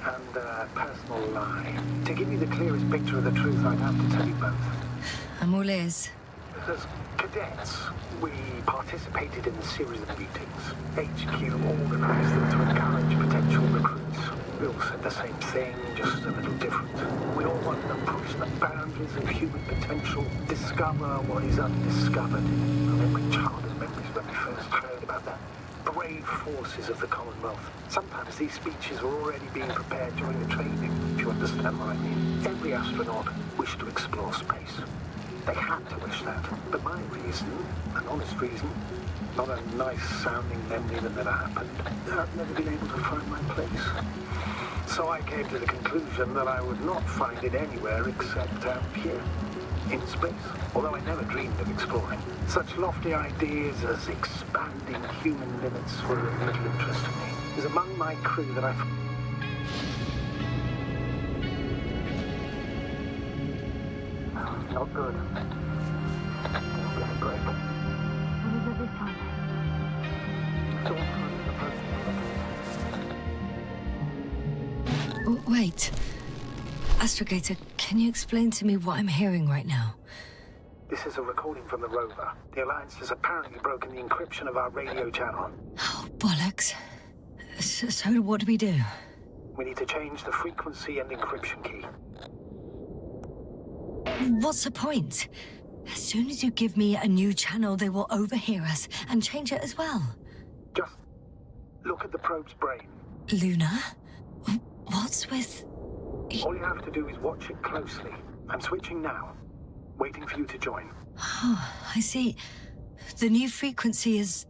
and a personal lie. To give you the clearest picture of the truth, I'd have to tell you both. I'm all ears. As cadets, we participated in a series of meetings. HQ organized them to encourage potential recruits. We all said the same thing, just a little different. We all wanted to push the boundaries of human potential, discover what is undiscovered. I remember childhood memories when we first heard about the brave forces of the Commonwealth. Sometimes these speeches were already being prepared during the training, if you understand what I mean. Every astronaut wished to explore space. They had to wish that. But my reason, an honest reason, not a nice-sounding memory that never happened. I've never been able to find my place. So I came to the conclusion that I would not find it anywhere except out here, in space. Although I never dreamed of exploring. Such lofty ideas as expanding human limits were of little interest to me. It was among my crew that I... Not good. I'll get a break. What is it this time? Wait. Astrogator, can you explain to me what I'm hearing right now? This is a recording from the rover. The Alliance has apparently broken the encryption of our radio channel. Oh, bollocks. So what do we do? We need to change the frequency and encryption key. What's the point? As soon as you give me a new channel, they will overhear us and change it as well. Just look at the probe's brain. Luna? What's with... All you have to do is watch it closely. I'm switching now. Waiting for you to join. Oh, I see. The new frequency is...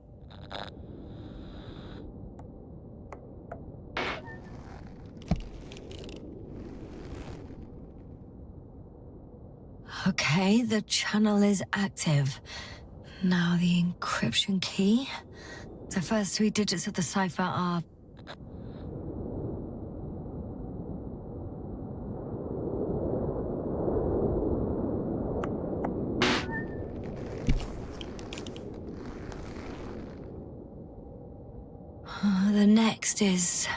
Okay, the channel is active. Now the encryption key. The first 3 digits of the cipher are... The next is...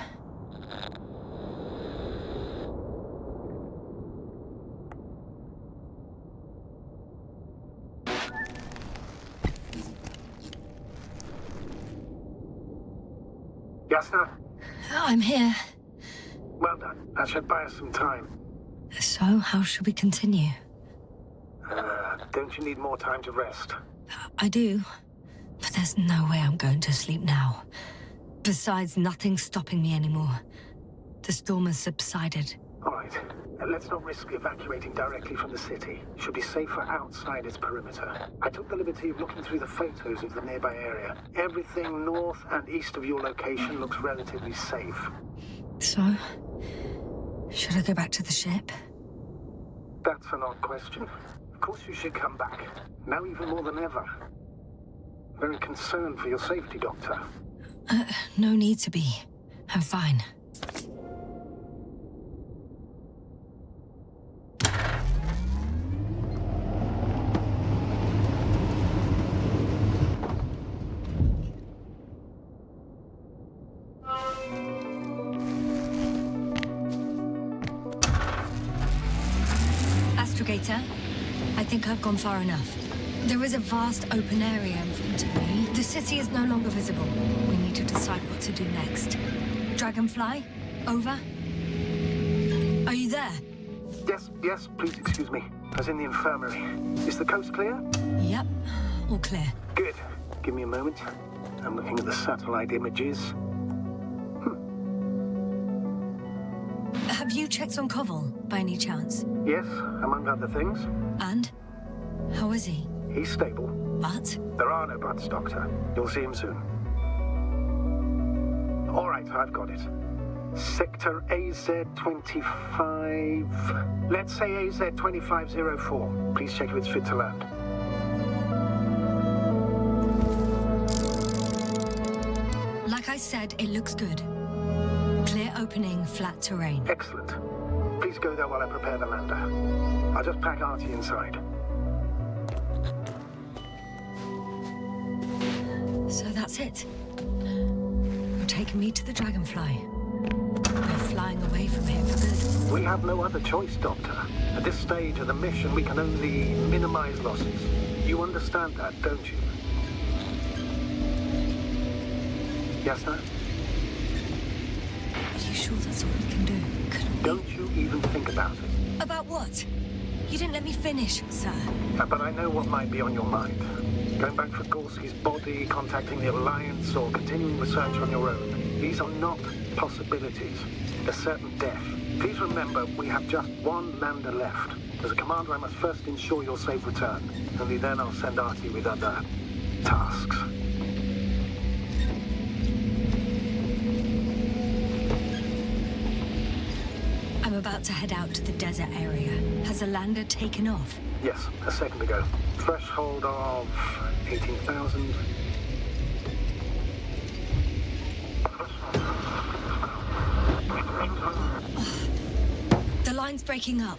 Yes, sir? I'm here. Well done. That should buy us some time. So, how should we continue? Don't you need more time to rest? I do. But there's no way I'm going to sleep now. Besides, nothing's stopping me anymore. The storm has subsided. All right. Let's not risk evacuating directly from the city. Should be safer outside its perimeter. I took the liberty of looking through the photos of the nearby area. Everything north and east of your location looks relatively safe. So, should I go back to the ship? That's an odd question. Of course you should come back. Now even more than ever. Very concerned for your safety, Doctor. No need to be. I'm fine. Astrogator, I think I've gone far enough. There is a vast open area in front of me. The city is no longer visible. We need to decide what to do next. Dragonfly? Over? Are you there? Yes, please excuse me. I was in the infirmary. Is the coast clear? Yep, all clear. Good. Give me a moment. I'm looking at the satellite images. Have you checked on Koval, by any chance? Yes, among other things. And? How is he? He's stable. But? There are no buts, Doctor. You'll see him soon. All right, I've got it. Sector AZ-25... Let's say AZ-2504. Please check if it's fit to land. Like I said, it looks good. Clear opening, flat terrain. Excellent. Please go there while I prepare the lander. I'll just pack Artie inside. So that's it. You're taking me to the Dragonfly. We're flying away from here for good. We have no other choice, Doctor. At this stage of the mission, we can only minimize losses. You understand that, don't you? Yes, sir? Are you sure that's all we can do? Don't you even think about it. About what? You didn't let me finish, sir. But I know what might be on your mind. Going back for Gorski's body, contacting the Alliance, or continuing research on your own. These are not possibilities. They're certain death. Please remember, we have just one lander left. As a commander, I must first ensure your safe return. Only then I'll send Artie with other tasks. I'm about to head out to the desert area. Has the lander taken off? Yes, a second ago. Threshold of 18,000. The line's breaking up.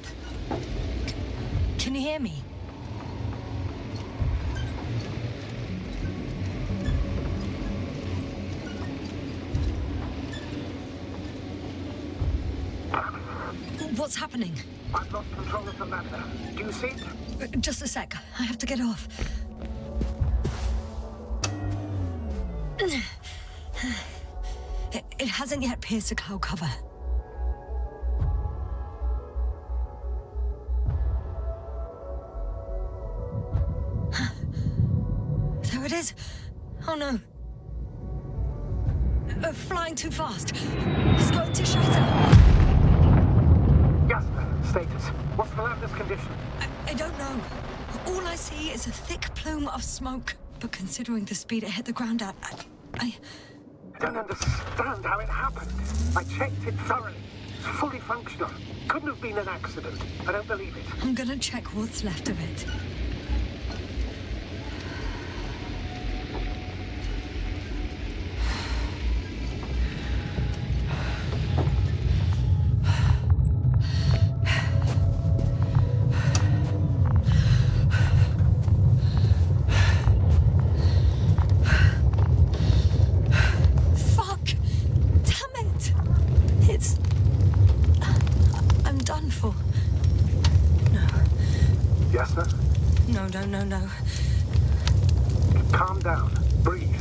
Can you hear me? What's happening? I've lost control of the lander. Do you see it? Just a sec. I have to get off. It hasn't yet pierced the cloud cover. There it is. Oh no. Flying too fast. It's going to shatter. Jasper, status. What's the lander's condition? I don't know. All I see is a thick plume of smoke. But considering the speed it hit the ground at, I don't understand how it happened. I checked it thoroughly. It's fully functional. Couldn't have been an accident. I don't believe it. I'm gonna check what's left of it. No. Calm down. Breathe.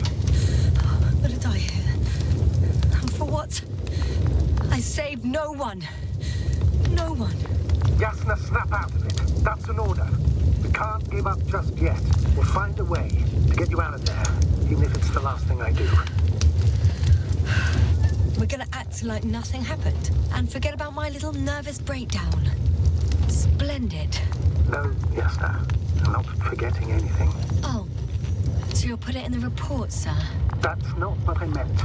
I'm gonna die here. And for what? I saved no one. No one. Yasna, snap out of it. That's an order. We can't give up just yet. We'll find a way to get you out of there, even if it's the last thing I do. We're gonna act like nothing happened and forget about my little nervous breakdown. Splendid. No, Yasna. I'm not forgetting anything. Oh, so you'll put it in the report, sir? That's not what I meant.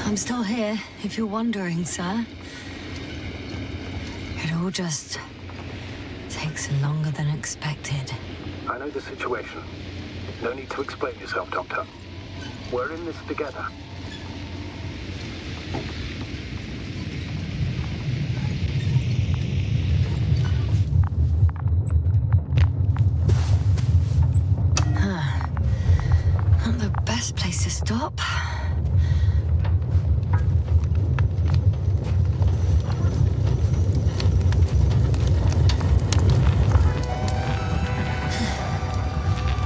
I'm still here, if you're wondering, sir. It all just takes longer than expected. I know the situation. No need to explain yourself, Doctor. We're in this together. Not the best place to stop.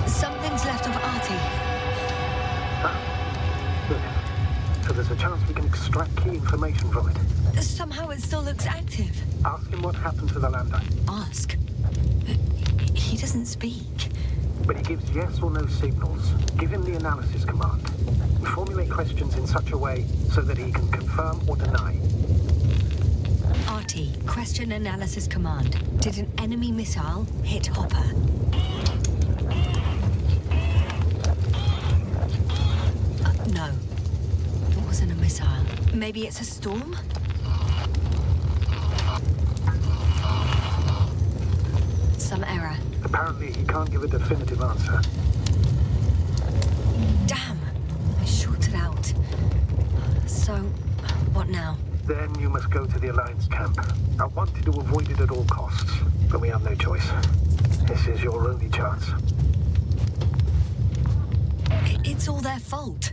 Something's left of Artie. Good. So there's a chance we can extract key information from it. Somehow it still looks active. Ask him what happened to the lander. Ask? He doesn't speak. But he gives yes or no signals. Give him the analysis command. Formulate questions in such a way so that he can confirm or deny. Artie, question analysis command. Did an enemy missile hit Hopper? No. It wasn't a missile. Maybe it's a storm? Some error. Apparently, he can't give a definitive answer. Damn! I shorted out. So, what now? Then you must go to the Alliance camp. I wanted to avoid it at all costs, but we have no choice. This is your only chance. It's all their fault.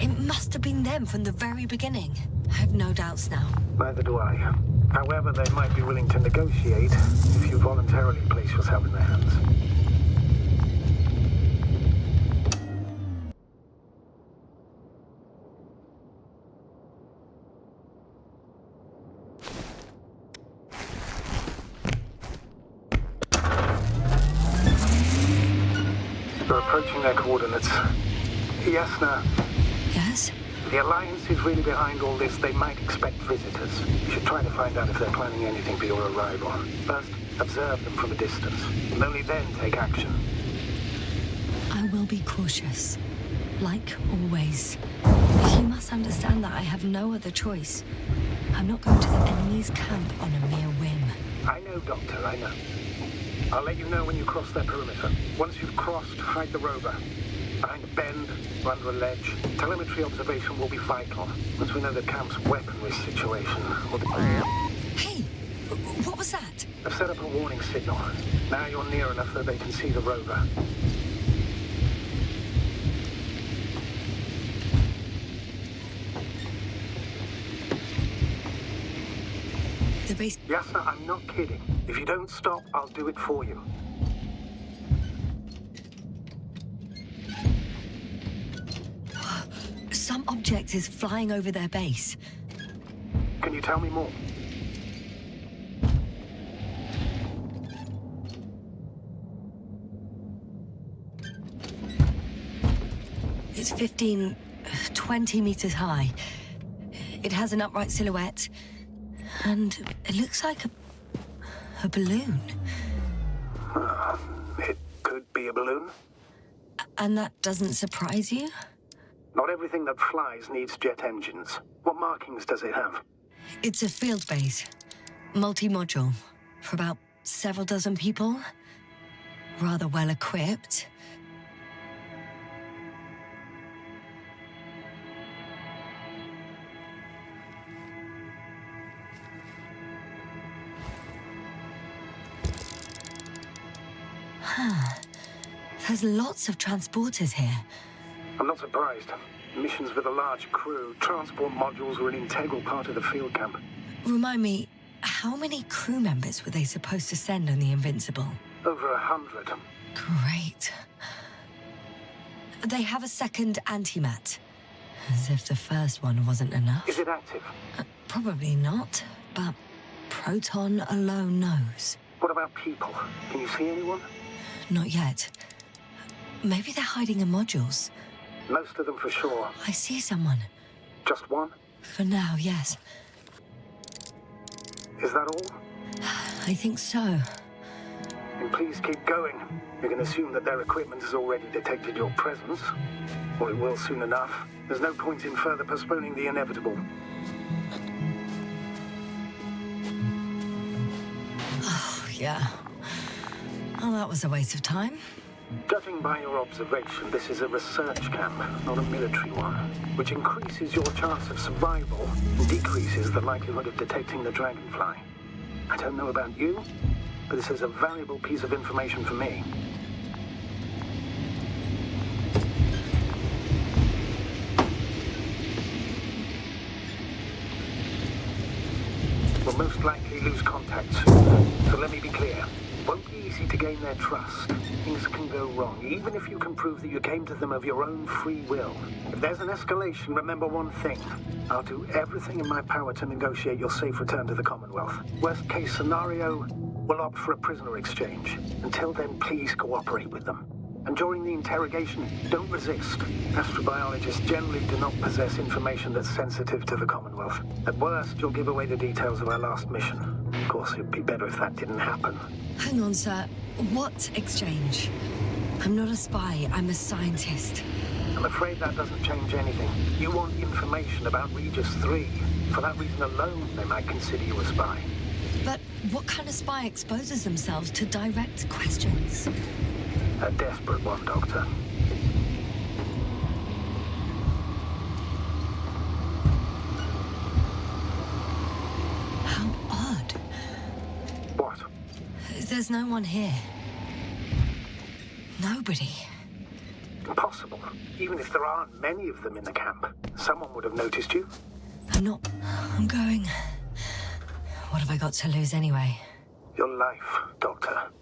It must have been them from the very beginning. I have no doubts now. Neither do I. However, they might be willing to negotiate if you voluntarily place yourself in their hands. We're approaching their coordinates. Yasna. Yes? The Alliance is really behind all this. They might expect visitors. You should try to find out if they're planning anything for your arrival. First, observe them from a distance, and only then take action. I will be cautious. Like always. But you must understand that I have no other choice. I'm not going to the enemy's camp on a mere whim. I know, Doctor, I know. I'll let you know when you cross their perimeter. Once you've crossed, hide the rover. Behind a bend, or under a ledge. Telemetry observation will be vital. Once we know the camp's weaponry situation. Hey! What was that? I've set up a warning signal. Now you're near enough that they can see the rover. The base... Yes, sir, I'm not kidding. If you don't stop, I'll do it for you. Some object is flying over their base. Can you tell me more? It's 20 meters high. It has an upright silhouette. And it looks like a balloon. It could be a balloon. And that doesn't surprise you? Not everything that flies needs jet engines. What markings does it have? It's a field base. Multi-module. For about several dozen people. Rather well equipped. There's lots of transporters here. I'm not surprised. Missions with a large crew, transport modules were an integral part of the field camp. Remind me, how many crew members were they supposed to send on the Invincible? Over 100. Great. They have a second antimat. As if the first one wasn't enough. Is it active? Probably not, but Proton alone knows. What about people? Can you see anyone? Not yet. Maybe they're hiding in modules. Most of them for sure. I see someone. Just one? For now, yes. Is that all? I think so. And please keep going. You can assume that their equipment has already detected your presence. or it will soon enough. There's no point in further postponing the inevitable. Oh, yeah. Well, that was a waste of time. Judging by your observation, this is a research camp, not a military one, which increases your chance of survival and decreases the likelihood of detecting the dragonfly. I don't know about you, but this is a valuable piece of information for me. We'll most likely lose contact soon, so let me be clear. Won't be easy to gain their trust. Things can go wrong, even if you can prove that you came to them of your own free will. If there's an escalation, remember one thing. I'll do everything in my power to negotiate your safe return to the Commonwealth. Worst case scenario, we'll opt for a prisoner exchange. Until then, please cooperate with them. And during the interrogation, don't resist. Astrobiologists generally do not possess information that's sensitive to the Commonwealth. At worst, you'll give away the details of our last mission. Of course, it'd be better if that didn't happen. Hang on, sir. What exchange? I'm not a spy, I'm a scientist. I'm afraid that doesn't change anything. You want information about Regis 3. For that reason alone, they might consider you a spy. But what kind of spy exposes themselves to direct questions? A desperate one, Doctor. How odd. What? There's no one here. Nobody. Impossible. Even if there aren't many of them in the camp, someone would have noticed you. I'm going. What have I got to lose anyway? Your life, Doctor.